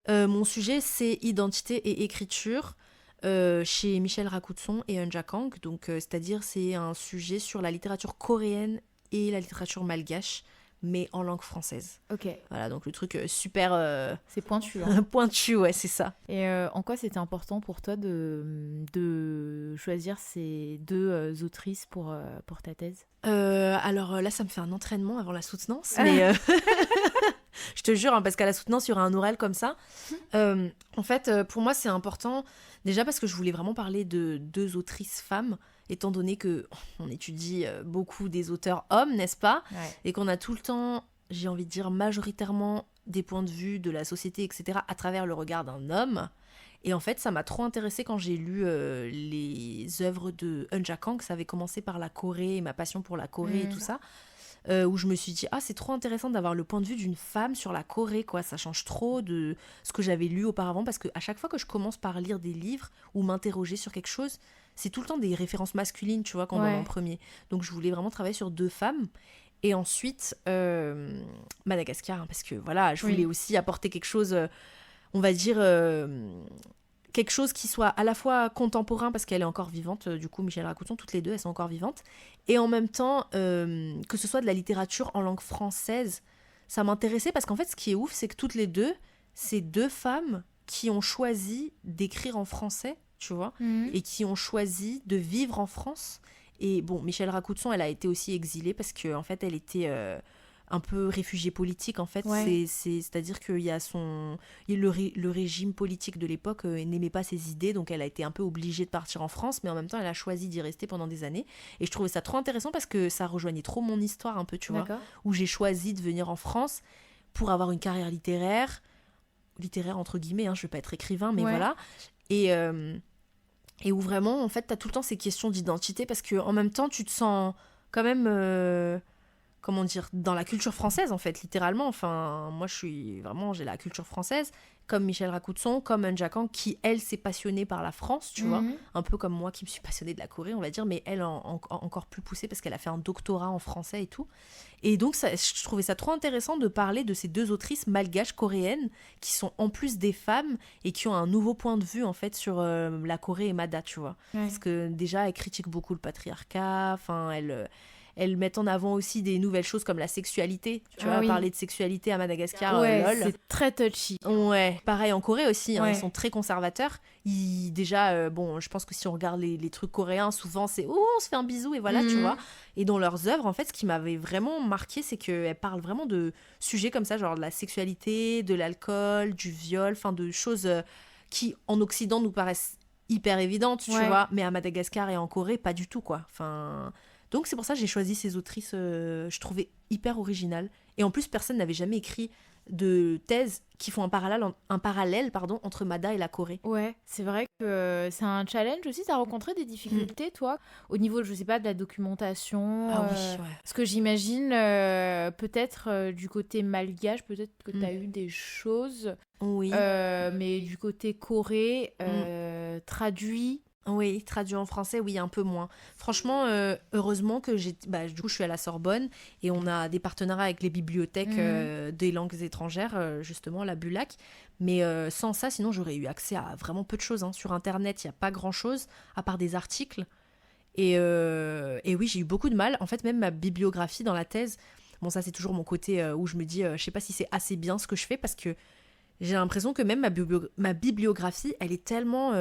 Mon sujet, c'est identité et écriture chez Michel Rakutson et Eunja Kang. Donc, c'est-à-dire, c'est un sujet sur la littérature coréenne et la littérature malgache, mais en langue française. Ok. Voilà, donc le truc super... c'est pointu. Hein. Pointu, ouais, c'est ça. Et en quoi c'était important pour toi de choisir ces deux autrices pour ta thèse ? Alors là, ça me fait un entraînement avant la soutenance, mais je te jure, hein, parce qu'à la soutenance, il y aura un oral comme ça. En fait, pour moi, c'est important, déjà parce que je voulais vraiment parler de deux autrices femmes, étant donné qu'on étudie beaucoup des auteurs hommes, n'est-ce pas ? Et qu'on a tout le temps, j'ai envie de dire majoritairement, des points de vue de la société, etc., à travers le regard d'un homme. Et en fait, ça m'a trop intéressée quand j'ai lu les œuvres de Eunja Kang. Ça avait commencé par la Corée et ma passion pour la Corée et tout ça. Où je me suis dit, c'est trop intéressant d'avoir le point de vue d'une femme sur la Corée, quoi. Ça change trop de ce que j'avais lu auparavant, parce qu'à chaque fois que je commence par lire des livres ou m'interroger sur quelque chose, c'est tout le temps des références masculines, tu vois, qu'on donne en premier. Donc je voulais vraiment travailler sur deux femmes. Et ensuite, Madagascar, hein, parce que voilà, je voulais aussi apporter quelque chose, on va dire... quelque chose qui soit à la fois contemporain, parce qu'elle est encore vivante, du coup Michel Rakutson, toutes les deux elles sont encore vivantes, et en même temps que ce soit de la littérature en langue française. Ça m'intéressait parce qu'en fait ce qui est ouf, c'est que toutes les deux, c'est deux femmes qui ont choisi d'écrire en français, tu vois, et qui ont choisi de vivre en France. Et bon, Michel Rakutson, elle a été aussi exilée parce qu'en fait elle était... un peu réfugié politique, en fait. C'est-à-dire qu'il y a le régime politique de l'époque n'aimait pas ses idées, donc elle a été un peu obligée de partir en France, mais en même temps, elle a choisi d'y rester pendant des années. Et je trouvais ça trop intéressant parce que ça rejoignait trop mon histoire, un peu, tu vois, où j'ai choisi de venir en France pour avoir une carrière littéraire entre guillemets, hein, je vais pas être écrivain, mais voilà. Et où vraiment, en fait, t'as tout le temps ces questions d'identité, parce qu'en même temps, tu te sens quand même... comment dire, dans la culture française, en fait, littéralement. Enfin, moi, j'ai la culture française, comme Michel Rakoutson, comme Eunja Kang, qui, elle, s'est passionnée par la France, tu vois. Un peu comme moi qui me suis passionnée de la Corée, on va dire, mais elle, encore plus poussée, parce qu'elle a fait un doctorat en français et tout. Et donc, je trouvais ça trop intéressant de parler de ces deux autrices malgaches coréennes, qui sont en plus des femmes, et qui ont un nouveau point de vue, en fait, sur la Corée et Mada, tu vois. Ouais. Parce que, déjà, elles critiquent beaucoup le patriarcat, enfin, elles mettent en avant aussi des nouvelles choses comme la sexualité. Tu vois, parler de sexualité à Madagascar, lol. C'est très touchy. Ouais, pareil en Corée aussi, ils sont très conservateurs. Bon, je pense que si on regarde les trucs coréens, souvent c'est « Oh, on se fait un bisou » et voilà, tu vois. Et dans leurs œuvres, en fait, ce qui m'avait vraiment marqué, c'est qu'elles parlent vraiment de sujets comme ça, genre de la sexualité, de l'alcool, du viol, enfin de choses qui, en Occident, nous paraissent hyper évidentes, tu vois. Mais à Madagascar et en Corée, pas du tout, quoi. Enfin... Donc c'est pour ça que j'ai choisi ces autrices, je trouvais hyper originales. Et en plus, personne n'avait jamais écrit de thèse qui font un parallèle entre Mada et la Corée. Ouais, c'est vrai que c'est un challenge aussi. T'as rencontré des difficultés, toi, au niveau, je sais pas, de la documentation. Ah oui, ouais. Parce que j'imagine, peut-être du côté malgache, peut-être que t'as eu des choses. Oui. Mais du côté Corée, traduit... Oui, traduit en français, oui, un peu moins. Franchement, heureusement que du coup, je suis à la Sorbonne et on a des partenariats avec les bibliothèques des langues étrangères, justement, la Bulac. Mais sans ça, sinon, j'aurais eu accès à vraiment peu de choses. Sur Internet, il n'y a pas grand-chose, à part des articles. Et oui, j'ai eu beaucoup de mal. En fait, même ma bibliographie dans la thèse, bon, ça, c'est toujours mon côté où je me dis, je sais pas si c'est assez bien ce que je fais, parce que j'ai l'impression que même ma bibliographie, elle est tellement...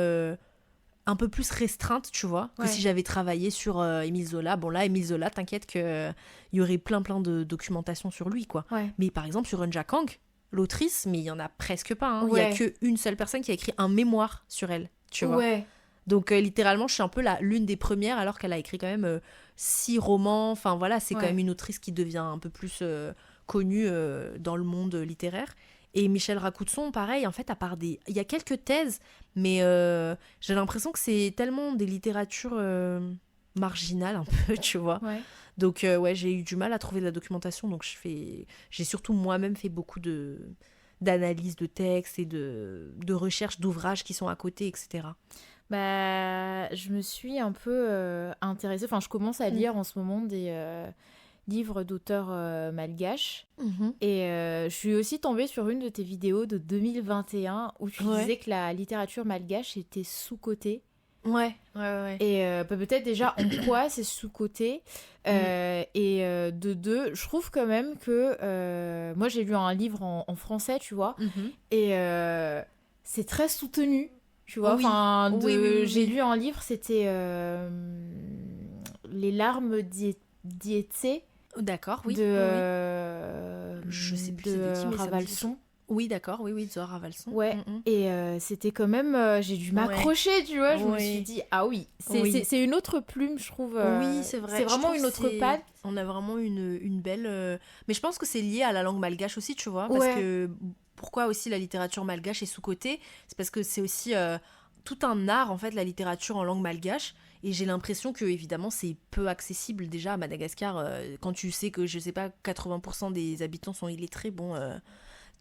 un peu plus restreinte, tu vois, que si j'avais travaillé sur Émile Zola. Bon, là, Émile Zola, t'inquiète qu'il y aurait plein de documentation sur lui, quoi. Ouais. Mais par exemple, sur Eunja Kang, l'autrice, mais il y en a presque pas. Il y a qu'une seule personne qui a écrit un mémoire sur elle, tu vois. Ouais. Donc, littéralement, je suis un peu l'une des premières, alors qu'elle a écrit quand même 6 romans. Enfin, voilà, c'est quand même une autrice qui devient un peu plus connue dans le monde littéraire. Et Michel Rakoutson, pareil, en fait, il y a quelques thèses, mais j'ai l'impression que c'est tellement des littératures marginales, un peu, tu vois. Ouais. Donc, j'ai eu du mal à trouver de la documentation, donc j'ai surtout moi-même fait beaucoup d'analyses de textes et de recherches d'ouvrages qui sont à côté, etc. Je me suis un peu intéressée, enfin, je commence à lire en ce moment des... livres d'auteurs malgaches. Et je suis aussi tombée sur une de tes vidéos de 2021 où tu disais que la littérature malgache était sous-cotée. Ouais. Et peut-être déjà en quoi c'est sous-coté. Et de deux, je trouve quand même que... moi, j'ai lu un livre en français, tu vois, et c'est très soutenu, tu vois. Oui. J'ai lu un livre, c'était Les larmes d'Iétse. D'accord, oui. Je sais plus de qui, mais Ravalson. Oui, d'accord, oui, de Zohar Ravalson. Ouais, et c'était quand même... j'ai dû m'accrocher, tu vois. Je me suis dit, ah oui, c'est une autre plume, je trouve. Oui, c'est vrai. C'est vraiment une autre patte. On a vraiment une belle... Mais je pense que c'est lié à la langue malgache aussi, tu vois. Parce que pourquoi aussi la littérature malgache est sous-cotée ? C'est parce que c'est aussi tout un art, en fait, la littérature en langue malgache. Et j'ai l'impression que, évidemment, c'est peu accessible déjà à Madagascar. Quand tu sais que, je sais pas, 80% des habitants sont illettrés, bon,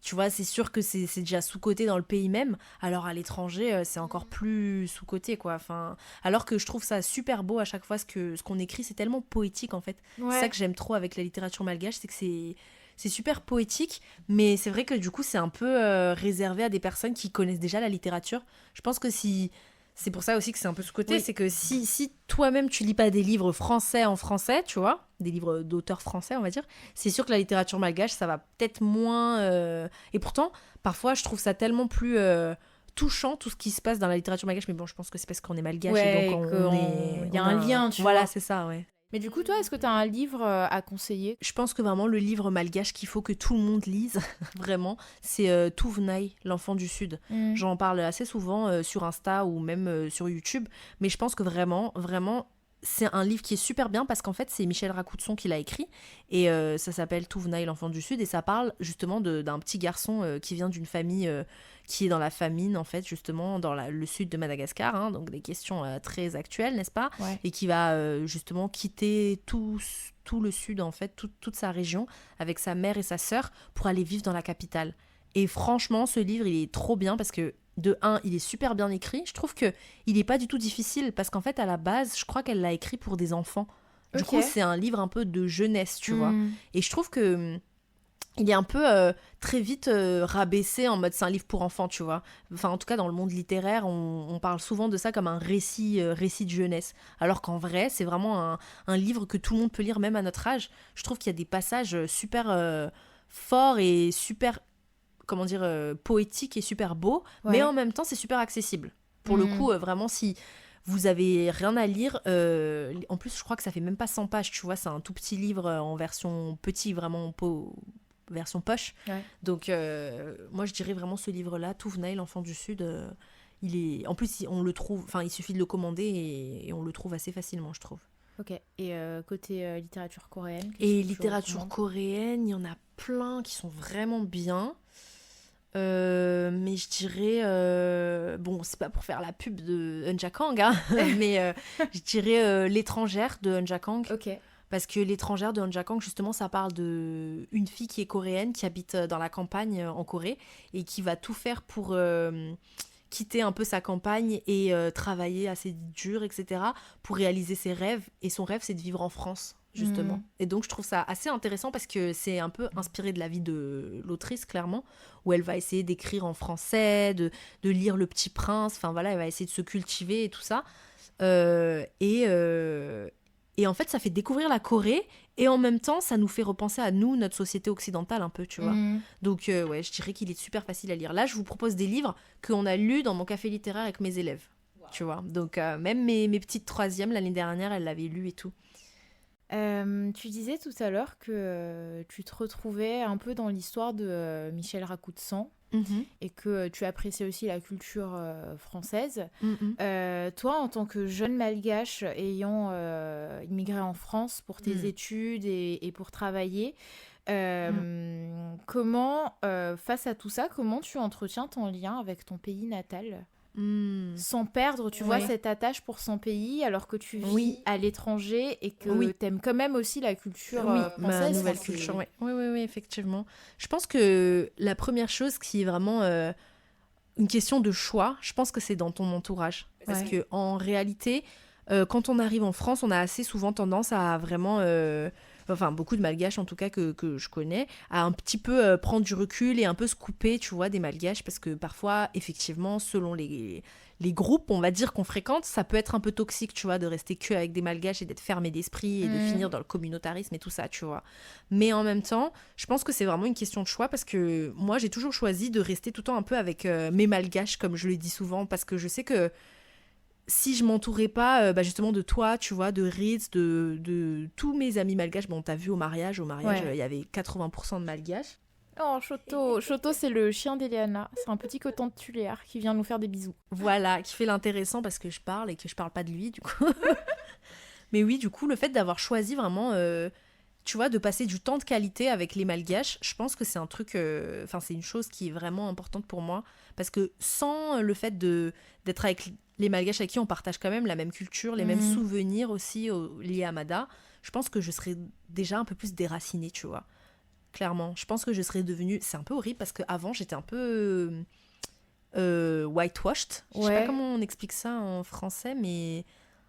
tu vois, c'est sûr que c'est déjà sous-coté dans le pays même. Alors à l'étranger, c'est encore plus sous-coté, quoi. Enfin, alors que je trouve ça super beau à chaque fois, ce qu'on écrit, c'est tellement poétique, en fait. Ouais. C'est ça que j'aime trop avec la littérature malgache, c'est que c'est super poétique, mais c'est vrai que du coup, c'est un peu réservé à des personnes qui connaissent déjà la littérature. Je pense que c'est pour ça aussi que c'est un peu sous-coté, c'est que si toi-même tu lis pas des livres français en français, tu vois, des livres d'auteurs français, on va dire, c'est sûr que la littérature malgache, ça va peut-être moins... Et pourtant, parfois, je trouve ça tellement plus touchant, tout ce qui se passe dans la littérature malgache, mais bon, je pense que c'est parce qu'on est malgache et donc il y a un lien, tu vois. Voilà, c'est ça, ouais. Mais du coup, toi, est-ce que tu as un livre à conseiller ? Je pense que vraiment, le livre malgache qu'il faut que tout le monde lise, vraiment, c'est Tuvnai, l'enfant du Sud. J'en parle assez souvent sur Insta ou même sur YouTube, mais je pense que vraiment, c'est un livre qui est super bien parce qu'en fait, c'est Michel Racousson qui l'a écrit et ça s'appelle Touvenail, l'enfant du Sud et ça parle justement d'un petit garçon qui vient d'une famille qui est dans la famine en fait, justement dans le sud de Madagascar, hein, donc des questions très actuelles, n'est-ce pas ? Ouais. Et qui va justement quitter tout le sud en fait, toute sa région avec sa mère et sa sœur pour aller vivre dans la capitale. Et franchement, ce livre, il est trop bien parce que de un, il est super bien écrit. Je trouve que il est pas du tout difficile parce qu'en fait, à la base, je crois qu'elle l'a écrit pour des enfants. Du coup, c'est un livre un peu de jeunesse, tu vois. Et je trouve que il est un peu très vite rabaissé en mode c'est un livre pour enfants, tu vois. Enfin, en tout cas, dans le monde littéraire, on parle souvent de ça comme un récit de jeunesse. Alors qu'en vrai, c'est vraiment un livre que tout le monde peut lire, même à notre âge. Je trouve qu'il y a des passages super forts et super comment dire, poétique et super beau, mais en même temps, c'est super accessible. Pour le coup, vraiment, si vous avez rien à lire, en plus, je crois que ça fait même pas 100 pages, tu vois, c'est un tout petit livre en version petit, vraiment version poche. Ouais. Donc, moi, je dirais vraiment ce livre-là, Touvenail, l'enfant du Sud, il est... En plus, on le trouve, enfin, il suffit de le commander et on le trouve assez facilement, je trouve. Ok, et côté littérature coréenne et littérature coréenne, il y en a plein qui sont vraiment bien. Mais je dirais bon, c'est pas pour faire la pub de Eunja Kang hein, mais je dirais L'étrangère de Eunja Kang. Ok. Parce que L'étrangère de Eunja Kang, justement, ça parle de une fille qui est coréenne, qui habite dans la campagne en Corée et qui va tout faire pour quitter un peu sa campagne et travailler assez dur, etc. pour réaliser ses rêves. Et son rêve, c'est de vivre en France, justement. Et donc, je trouve ça assez intéressant parce que c'est un peu inspiré de la vie de l'autrice, clairement, où elle va essayer d'écrire en français, de lire Le Petit Prince. Enfin, voilà, elle va essayer de se cultiver et tout ça. Et en fait, ça fait découvrir la Corée et en même temps, ça nous fait repenser à nous, notre société occidentale un peu, tu vois. Donc, ouais, je dirais qu'il est super facile à lire. Là, je vous propose des livres qu'on a lus dans mon café littéraire avec mes élèves, tu vois. Donc, même mes petites troisièmes, l'année dernière, elles l'avaient lu et tout. Tu disais tout à l'heure que tu te retrouvais un peu dans l'histoire de Michel Racousson. Et que tu appréciais aussi la culture française. Toi, en tant que jeune malgache ayant immigré en France pour tes études et pour travailler, comment, face à tout ça, comment tu entretiens ton lien avec ton pays natal sans perdre, tu vois, cette attache pour son pays, alors que tu vis à l'étranger et que t'aimes quand même aussi la culture française. Ma nouvelle culture, oui, effectivement. Je pense que la première chose qui est vraiment une question de choix, je pense que c'est dans ton entourage. Parce que en réalité, quand on arrive en France, on a assez souvent tendance à vraiment... enfin beaucoup de malgaches en tout cas que je connais, à un petit peu prendre du recul et un peu se couper, tu vois, des malgaches, parce que parfois, effectivement, selon les groupes, on va dire, qu'on fréquente, ça peut être un peu toxique, tu vois, de rester que avec des malgaches et d'être fermé d'esprit et de finir dans le communautarisme et tout ça, tu vois. Mais en même temps, je pense que c'est vraiment une question de choix parce que moi, j'ai toujours choisi de rester tout le temps un peu avec mes malgaches, comme je le dis souvent, parce que je sais que si je m'entourais pas justement de toi, tu vois, de Ritz, de tous mes amis malgaches, bon, t'as vu au mariage, il y avait 80% de malgaches. Oh, Choto, c'est le chien d'Eliana, c'est un petit coton de Tuléar qui vient nous faire des bisous. Voilà, qui fait l'intéressant parce que je parle et que je parle pas de lui, du coup. Mais oui, du coup, le fait d'avoir choisi vraiment, tu vois, de passer du temps de qualité avec les malgaches, je pense que c'est un truc, c'est une chose qui est vraiment importante pour moi, parce que sans le fait d'être avec les malgaches avec qui on partage quand même la même culture, les mêmes souvenirs aussi liés à Mada, je pense que je serais déjà un peu plus déracinée, tu vois. Clairement, je pense que je serais devenue... C'est un peu horrible parce qu'avant, j'étais un peu whitewashed. Je sais pas comment on explique ça en français, mais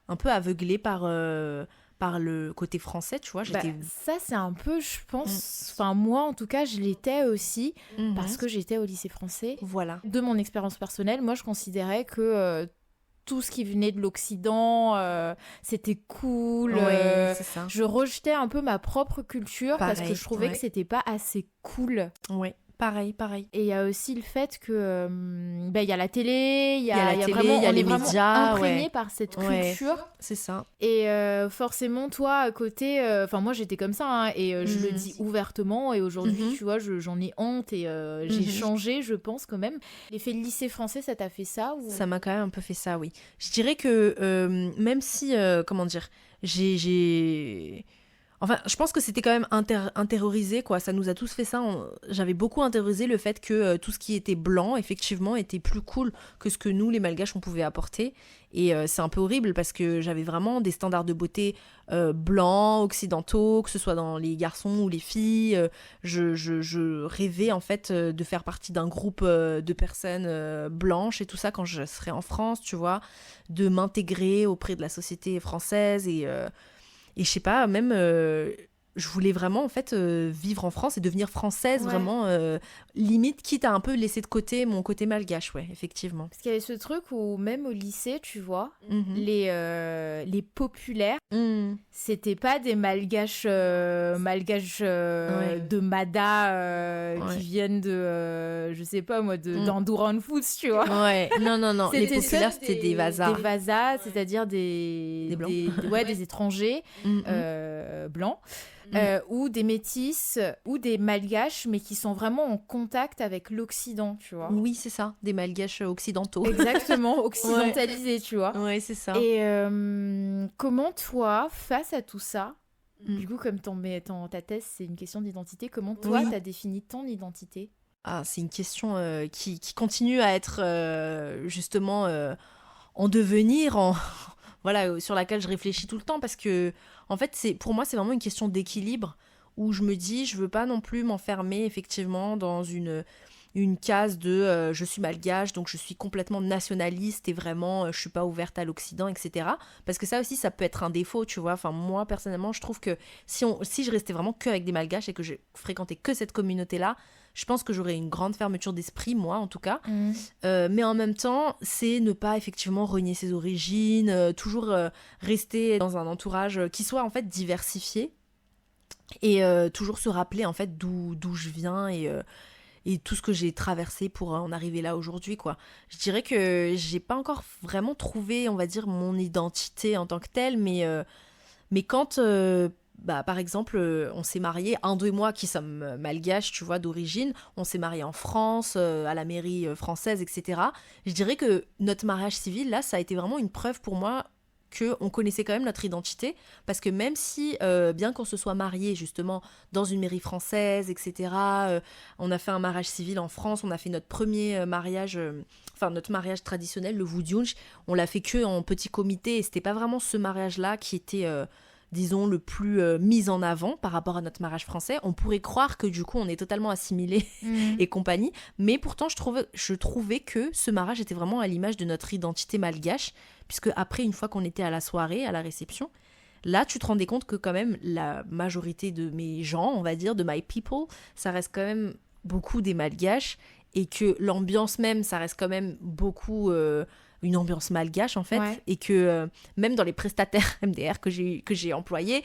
un peu aveuglée par le côté français, tu vois. Ça, c'est un peu, je pense... Enfin, moi, en tout cas, je l'étais aussi parce que j'étais au lycée français. Voilà. De mon expérience personnelle, moi, je considérais que... tout ce qui venait de l'Occident, c'était cool. C'est ça. Je rejetais un peu ma propre culture parce que je trouvais que c'était pas assez cool. Ouais, pareil. Et il y a aussi le fait que il y a la télé, il y a la télé, vraiment, il y a on les est vraiment médias, imprégné par cette culture. C'est ça. Et forcément, toi, à côté, moi j'étais comme ça, hein, et je le dis ouvertement, et aujourd'hui, tu vois, j'en ai honte, et j'ai changé, je pense, quand même. L'effet lycée français, ça t'a fait ça ou... Ça m'a quand même un peu fait ça, oui. Je dirais que même si, comment dire, j'ai... Enfin, je pense que c'était quand même intériorisé, quoi. Ça nous a tous fait ça. J'avais beaucoup intériorisé le fait que tout ce qui était blanc, effectivement, était plus cool que ce que nous, les Malgaches, on pouvait apporter. Et c'est un peu horrible parce que j'avais vraiment des standards de beauté blancs, occidentaux, que ce soit dans les garçons ou les filles. Je rêvais, en fait, de faire partie d'un groupe de personnes blanches et tout ça quand je serais en France, tu vois, de m'intégrer auprès de la société française et je sais pas, même, je voulais vraiment, en fait, vivre en France et devenir française, vraiment, limite, quitte à un peu laisser de côté mon côté malgache, ouais, effectivement. Parce qu'il y avait ce truc où, même au lycée, tu vois, les populaires, c'était pas des malgaches, de Mada qui viennent de, je sais pas moi, d'Andoran Foods, tu vois. Ouais, non, les populaires, c'était des vasas. Des vasas, c'est-à-dire des blancs. Des étrangers blancs. Ou des métis, ou des malgaches, mais qui sont vraiment en contact avec l'Occident, tu vois. Oui, c'est ça, des malgaches occidentaux. Exactement, occidentalisés, tu vois. Ouais, c'est ça. Et comment toi, face à tout ça, du coup, comme ta thèse, c'est une question d'identité, comment toi, t'as défini ton identité ? Ah, c'est une question qui continue à être justement en devenir, voilà, sur laquelle je réfléchis tout le temps parce que, en fait, pour moi, c'est vraiment une question d'équilibre où je me dis, je veux pas non plus m'enfermer effectivement dans une case de je suis malgache, donc je suis complètement nationaliste et vraiment je suis pas ouverte à l'Occident, etc. Parce que ça aussi, ça peut être un défaut, tu vois. Enfin, moi, personnellement, je trouve que si je restais vraiment que avec des malgaches et que je fréquentais que cette communauté-là, je pense que j'aurais une grande fermeture d'esprit, moi en tout cas. Mais en même temps, c'est ne pas effectivement renier ses origines, toujours rester dans un entourage qui soit en fait diversifié et toujours se rappeler en fait d'où je viens et tout ce que j'ai traversé pour en arriver là aujourd'hui, quoi. Je dirais que j'ai pas encore vraiment trouvé, on va dire, mon identité en tant que telle, mais quand... par exemple, on s'est mariés, Ando et moi qui sommes malgaches, tu vois, d'origine, on s'est mariés en France, à la mairie française, etc. Je dirais que notre mariage civil, là, ça a été vraiment une preuve pour moi qu'on connaissait quand même notre identité, parce que même si, bien qu'on se soit mariés justement dans une mairie française, etc., on a fait un mariage civil en France, on a fait notre premier mariage, notre mariage traditionnel, le Vudiunj, on l'a fait que en petit comité, et c'était pas vraiment ce mariage-là qui était... disons, le plus mis en avant par rapport à notre mariage français. On pourrait croire que du coup, on est totalement assimilés et compagnie, mais pourtant, je trouvais que ce mariage était vraiment à l'image de notre identité malgache, puisque après, une fois qu'on était à la soirée, à la réception, là, tu te rendais compte que quand même, la majorité de mes gens, on va dire, de my people, ça reste quand même beaucoup des malgaches, et que l'ambiance même, ça reste quand même beaucoup... une ambiance malgache en fait, et que même dans les prestataires MDR que j'ai employés,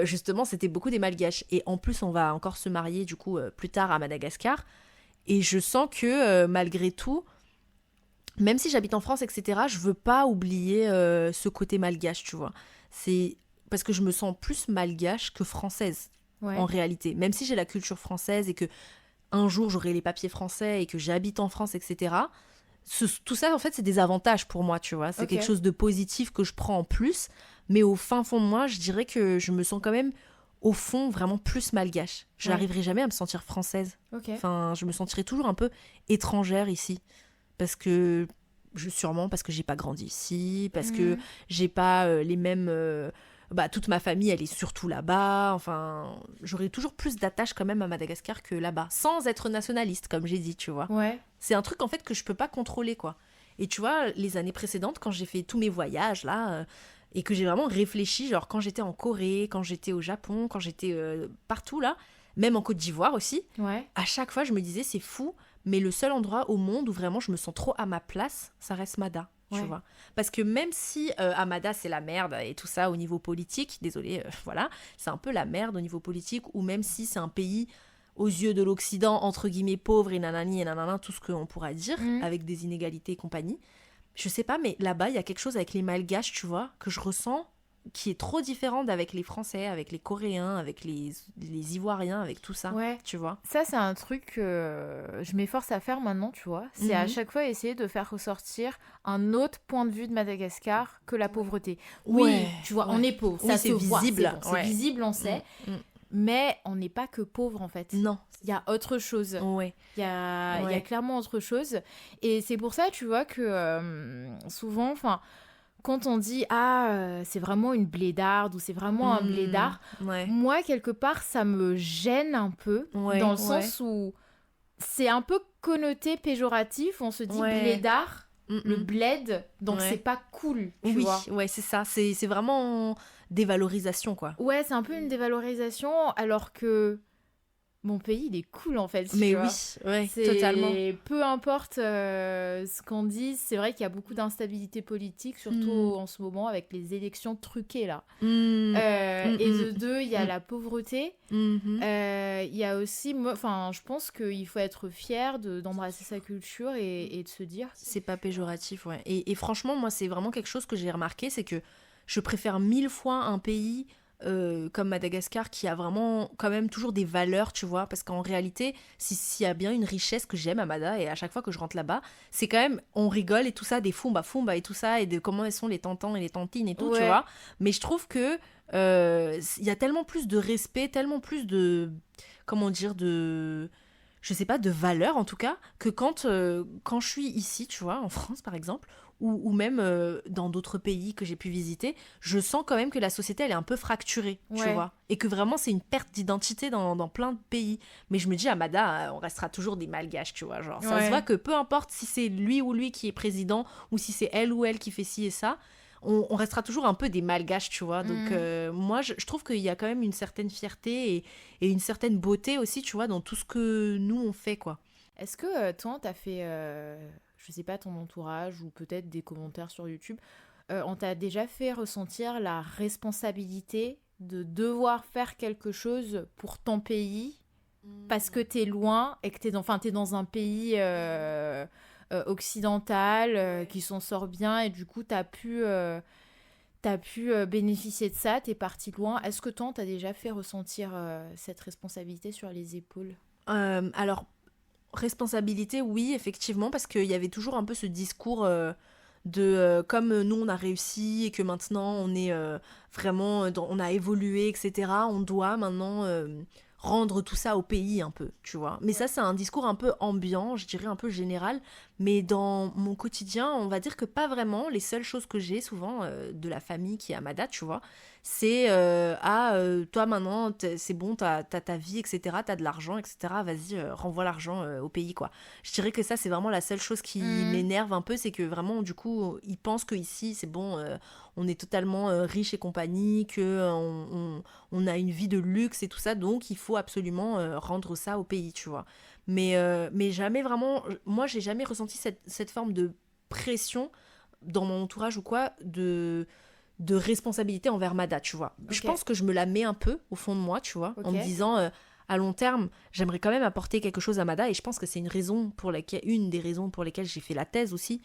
justement c'était beaucoup des malgaches, et en plus on va encore se marier du coup plus tard à Madagascar, et je sens que malgré tout, même si j'habite en France, etc., je veux pas oublier ce côté malgache, tu vois. C'est parce que je me sens plus malgache que française en réalité, même si j'ai la culture française et que un jour j'aurai les papiers français et que j'habite en France, etc., tout ça, en fait, c'est des avantages pour moi, tu vois. C'est quelque chose de positif que je prends en plus. Mais au fin fond de moi, je dirais que je me sens quand même, au fond, vraiment plus malgache. Je n'arriverai jamais à me sentir française. Enfin, je me sentirai toujours un peu étrangère ici. Sûrement parce que j'ai pas grandi ici, parce que j'ai pas les mêmes... toute ma famille, elle est surtout là-bas. Enfin, j'aurais toujours plus d'attache quand même à Madagascar que là-bas. Sans être nationaliste, comme j'ai dit, tu vois. C'est un truc, en fait, que je peux pas contrôler, quoi. Et tu vois, les années précédentes, quand j'ai fait tous mes voyages, là, et que j'ai vraiment réfléchi, genre quand j'étais en Corée, quand j'étais au Japon, quand j'étais partout, là, même en Côte d'Ivoire aussi, à chaque fois, je me disais, c'est fou, mais le seul endroit au monde où vraiment je me sens trop à ma place, ça reste Mada. Tu vois, parce que même si Amada c'est la merde et tout ça au niveau politique, désolé, voilà, c'est un peu la merde au niveau politique, ou même si c'est un pays aux yeux de l'Occident, entre guillemets, pauvre et nanani et nanana, tout ce qu'on pourra dire, avec des inégalités et compagnie. Je sais pas, mais là-bas, il y a quelque chose avec les Malgaches, tu vois, que je ressens, qui est trop différent d'avec les Français, avec les Coréens, avec les Ivoiriens, avec tout ça, tu vois. Ça, c'est un truc que je m'efforce à faire maintenant, tu vois. C'est à chaque fois essayer de faire ressortir un autre point de vue de Madagascar que la pauvreté. Oui, tu vois, on est pauvre, ça se voit, visible. C'est visible, on sait. Mais on n'est pas que pauvre, en fait. Non. Il y a autre chose. Il y a clairement autre chose. Et c'est pour ça, tu vois, que souvent, quand on dit « Ah, c'est vraiment une blédarde » ou « C'est vraiment un blédard », moi, quelque part, ça me gêne un peu, dans le sens où c'est un peu connoté péjoratif. On se dit « blédard », le bled, donc c'est pas cool, tu vois. Oui, c'est ça. C'est vraiment dévalorisation, quoi. Ouais, c'est un peu une dévalorisation, alors que mon pays, il est cool, en fait. Mais vois. Oui, totalement. Peu importe ce qu'on dit, c'est vrai qu'il y a beaucoup d'instabilité politique, surtout en ce moment, avec les élections truquées, là. Et de deux, il y a la pauvreté. Il y a aussi, je pense qu'il faut être fier d'embrasser sa culture et de se dire... C'est pas péjoratif, ouais. Et franchement, moi, c'est vraiment quelque chose que j'ai remarqué, c'est que je préfère 1000 fois un pays comme Madagascar qui a vraiment quand même toujours des valeurs, tu vois, parce qu'en réalité, s'il y a bien une richesse que j'aime à Mada, et à chaque fois que je rentre là-bas, c'est quand même, on rigole et tout ça, des fumba et tout ça, et de comment elles sont les tantans et les tantines et tout, tu vois, mais je trouve que il y a tellement plus de respect, tellement plus de, comment dire, je sais pas, de valeur en tout cas, que quand je suis ici, tu vois, en France par exemple, ou même dans d'autres pays que j'ai pu visiter, je sens quand même que la société, elle est un peu fracturée, tu vois. Et que vraiment, c'est une perte d'identité dans plein de pays. Mais je me dis, à Mada, on restera toujours des Malgaches, tu vois. Genre, ça se voit que peu importe si c'est lui ou lui qui est président, ou si c'est elle ou elle qui fait ci et ça, on restera toujours un peu des Malgaches, tu vois. Donc, moi, je trouve qu'il y a quand même une certaine fierté et une certaine beauté aussi, tu vois, dans tout ce que nous, on fait, quoi. Est-ce que toi, t'as fait... je sais pas, ton entourage ou peut-être des commentaires sur YouTube, on t'a déjà fait ressentir la responsabilité de devoir faire quelque chose pour ton pays parce que t'es loin et que t'es dans un pays occidental qui s'en sort bien et du coup t'as pu bénéficier de ça, t'es parti loin. Est-ce que toi, t'as déjà fait ressentir cette responsabilité sur les épaules ? Alors, responsabilité, oui, effectivement, parce qu'il y avait toujours un peu ce discours comme nous on a réussi et que maintenant on est vraiment, on a évolué, etc. On doit maintenant rendre tout ça au pays un peu, tu vois. Mais ça, c'est un discours un peu ambiant, je dirais un peu général, mais dans mon quotidien, on va dire que pas vraiment. Les seules choses que j'ai souvent de la famille qui est à Mada, tu vois, c'est toi maintenant, c'est bon, t'as ta vie, etc., t'as de l'argent, etc., vas-y, renvoie l'argent au pays, quoi. Je dirais que ça, c'est vraiment la seule chose qui m'énerve un peu, c'est que vraiment, du coup, ils pensent qu'ici, c'est bon, on est totalement riche et compagnie, qu'on on a une vie de luxe et tout ça, donc il faut absolument rendre ça au pays, tu vois. Mais jamais vraiment, moi, j'ai jamais ressenti cette forme de pression dans mon entourage ou quoi, de responsabilité envers Mada, tu vois. Okay. Je pense que je me la mets un peu au fond de moi, tu vois, en me disant à long terme, j'aimerais quand même apporter quelque chose à Mada, et je pense que c'est une des raisons pour lesquelles j'ai fait la thèse aussi,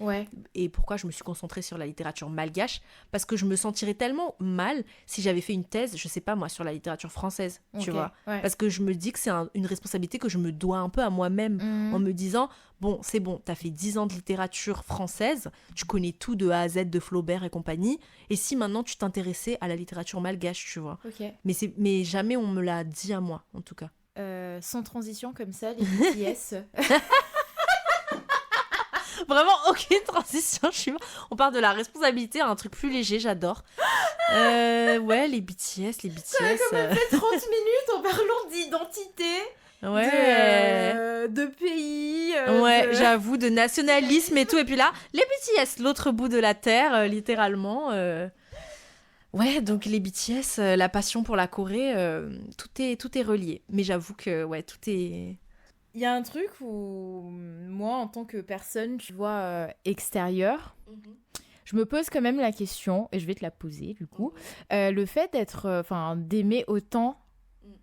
et pourquoi je me suis concentrée sur la littérature malgache, parce que je me sentirais tellement mal si j'avais fait une thèse, je sais pas moi, sur la littérature française, tu vois, parce que je me dis que c'est une responsabilité que je me dois un peu à moi-même, en me disant, bon, c'est bon, t'as fait 10 ans de littérature française, tu connais tout de A à Z de Flaubert et compagnie, et si maintenant tu t'intéressais à la littérature malgache, tu vois. Mais jamais on me l'a dit à moi, en tout cas. Sans transition comme ça, les BTS. Vraiment aucune transition. On part de la responsabilité à un truc plus léger, j'adore. Ouais, les BTS. Ça a quand même fait 30 minutes en parlant d'identité. Ouais. De pays. J'avoue, de nationalisme et tout. Et puis là, les BTS, l'autre bout de la terre, littéralement. Ouais, donc les BTS, la passion pour la Corée, tout est relié. Mais j'avoue que, ouais, tout est... Il y a un truc où, moi, en tant que personne, tu vois, extérieure, je me pose quand même la question, et je vais te la poser, du coup, le fait d'aimer autant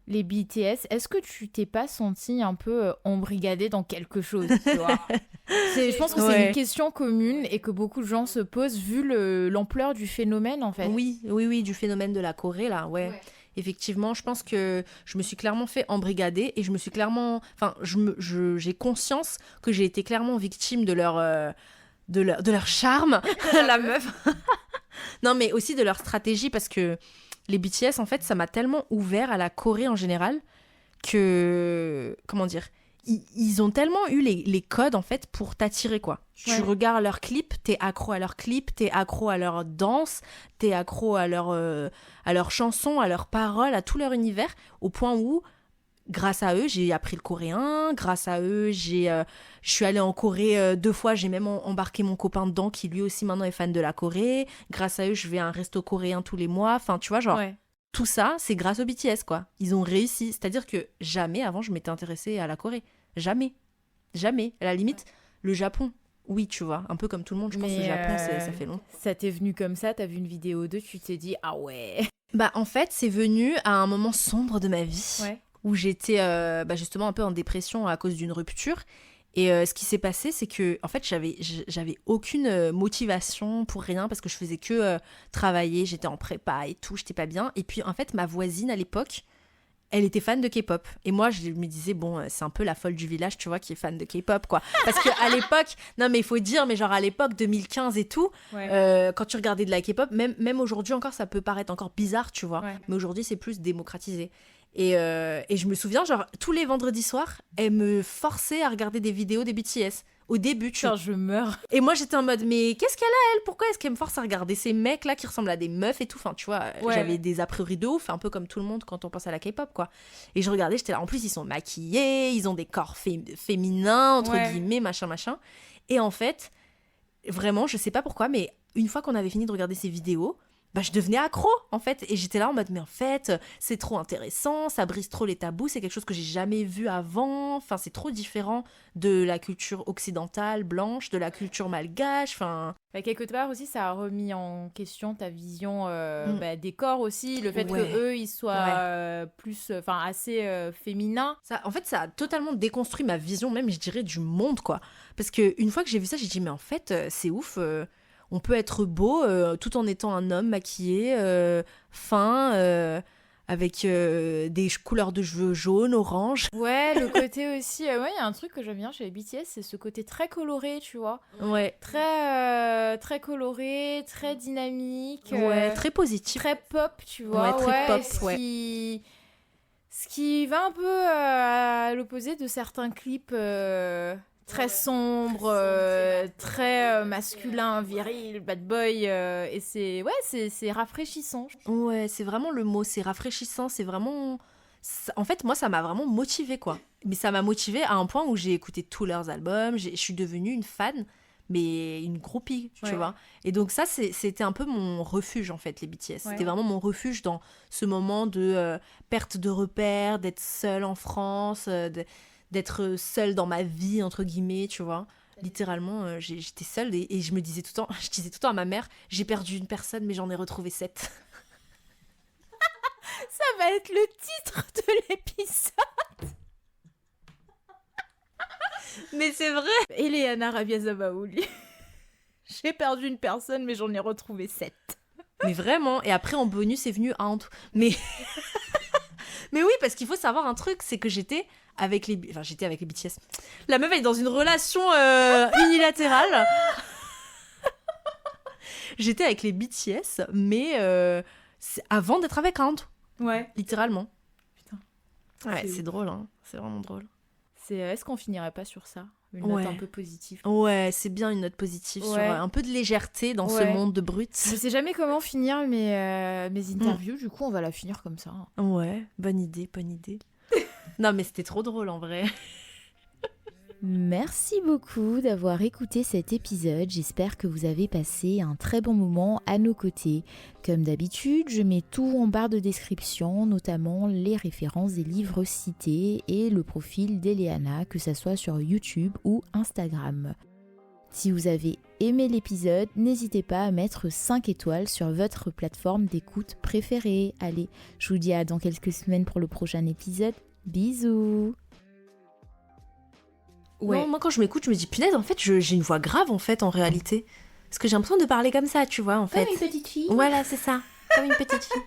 les BTS, est-ce que tu t'es pas senti un peu embrigadée dans quelque chose, tu vois? Je pense que c'est une question commune et que beaucoup de gens se posent vu l'ampleur du phénomène, en fait. Oui, du phénomène de la Corée, là, ouais. Effectivement, je pense que je me suis clairement fait embrigader et je me suis clairement... Enfin, j'ai conscience que j'ai été clairement victime de leur charme, la meuf. Non, mais aussi de leur stratégie, parce que les BTS, en fait, ça m'a tellement ouvert à la Corée en général que... Comment dire ? Ils ont tellement eu les codes, en fait, pour t'attirer, quoi. Ouais. Tu regardes leurs clips, t'es accro à leurs clips, t'es accro à leur danse, t'es accro à leurs chansons, à leurs paroles, à tout leur univers, au point où, grâce à eux, j'ai appris le coréen, grâce à eux, je suis allée en Corée 2 fois, j'ai même embarqué mon copain dedans, qui lui aussi maintenant est fan de la Corée. Grâce à eux, je vais à un resto coréen tous les mois, enfin, tu vois, genre... Ouais. Tout ça, c'est grâce aux BTS, quoi. Ils ont réussi. C'est-à-dire que jamais avant, je m'étais intéressée à la Corée. Jamais. Jamais. À la limite, le Japon. Oui, tu vois. Un peu comme tout le monde, je pense que le Japon, ça fait longtemps. Ça t'est venu comme ça, t'as vu une vidéo d'eux, tu t'es dit, ah ouais. Bah, en fait, c'est venu à un moment sombre de ma vie. Ouais. Où j'étais justement un peu en dépression à cause d'une rupture. Et ce qui s'est passé, c'est que en fait, j'avais aucune motivation pour rien parce que je faisais que travailler, j'étais en prépa et tout, j'étais pas bien. Et puis en fait, ma voisine à l'époque, elle était fan de K-pop. Et moi, je me disais, bon, c'est un peu la folle du village, tu vois, qui est fan de K-pop, quoi. Parce qu'à l'époque, non mais il faut dire, mais genre à l'époque, 2015 et tout, quand tu regardais de la K-pop, même aujourd'hui encore, ça peut paraître encore bizarre, tu vois. Ouais. Mais aujourd'hui, c'est plus démocratisé. Et je me souviens, genre, tous les vendredis soirs, elle me forçait à regarder des vidéos des BTS. Au début, tu vois. Je meurs. Et moi, j'étais en mode, mais qu'est-ce qu'elle a, elle ? Pourquoi est-ce qu'elle me force à regarder ces mecs-là qui ressemblent à des meufs et tout ? Enfin, tu vois, j'avais des a priori de ouf, un peu comme tout le monde quand on pense à la K-pop, quoi. Et je regardais, j'étais là, en plus, ils sont maquillés, ils ont des corps féminins, entre guillemets, machin. Et en fait, vraiment, je sais pas pourquoi, mais une fois qu'on avait fini de regarder ces vidéos, bah, je devenais accro, en fait. Et j'étais là en mode, mais en fait, c'est trop intéressant, ça brise trop les tabous, c'est quelque chose que j'ai jamais vu avant. Enfin, c'est trop différent de la culture occidentale, blanche, de la culture malgache, enfin... Bah, quelque part aussi, ça a remis en question ta vision des corps aussi, le fait qu'eux, ils soient plus, assez féminins. Ça, en fait, ça a totalement déconstruit ma vision, même, je dirais, du monde, quoi. Parce qu'une fois que j'ai vu ça, j'ai dit, mais en fait, c'est ouf... On peut être beau tout en étant un homme maquillé, fin, avec des couleurs de cheveux jaunes, orange. Ouais, le côté aussi... il y a un truc que j'aime bien chez les BTS, c'est ce côté très coloré, tu vois. Ouais. Très coloré, très dynamique. Ouais, très positif. Très pop, tu vois. Ouais, très pop, Ce qui va un peu à l'opposé de certains clips... très sombre, très masculin, viril, bad boy, et c'est rafraîchissant. Ouais, c'est vraiment le mot, c'est rafraîchissant, c'est vraiment... En fait, moi, ça m'a vraiment motivée, quoi. Mais ça m'a motivée à un point où j'ai écouté tous leurs albums, je suis devenue une fan, mais une groupie, tu vois. Et donc ça, c'était un peu mon refuge, en fait, les BTS. C'était vraiment mon refuge dans ce moment de perte de repères, d'être seule en France, d'être seule dans ma vie, entre guillemets, tu vois. Littéralement, j'étais seule et je disais tout le temps à ma mère, j'ai perdu une personne, mais j'en ai retrouvé 7. Ça va être le titre de l'épisode. Mais c'est vrai. Eleana Rabiazabaouli. J'ai perdu une personne, mais j'en ai retrouvé 7. Mais vraiment. Et après, en bonus, est venu Ant. Mais... Mais oui, parce qu'il faut savoir un truc, c'est que j'étais avec les BTS. La meuf, elle est dans une relation unilatérale. J'étais avec les BTS, mais avant d'être avec Ant. Ouais. Littéralement. Putain. Ouais, c'est drôle, hein. C'est vraiment drôle. Est-ce qu'on finirait pas sur ça ? Une note un peu positive. Ouais, c'est bien une note positive sur un peu de légèreté dans ce monde de brutes. Je sais jamais comment finir mes interviews, du coup on va la finir comme ça. Ouais, bonne idée. Non mais c'était trop drôle en vrai. Merci beaucoup d'avoir écouté cet épisode, j'espère que vous avez passé un très bon moment à nos côtés. Comme d'habitude, je mets tout en barre de description, notamment les références des livres cités et le profil d'Eleana, que ça soit sur YouTube ou Instagram. Si vous avez aimé l'épisode, n'hésitez pas à mettre 5 étoiles sur votre plateforme d'écoute préférée. Allez, je vous dis à dans quelques semaines pour le prochain épisode. Bisous. Ouais. Non, moi quand je m'écoute, je me dis punaise, en fait, j'ai une voix grave en fait en réalité. Parce que j'ai l'impression de parler comme ça, tu vois, en fait. Comme une petite fille. Voilà, c'est ça. Comme une petite fille.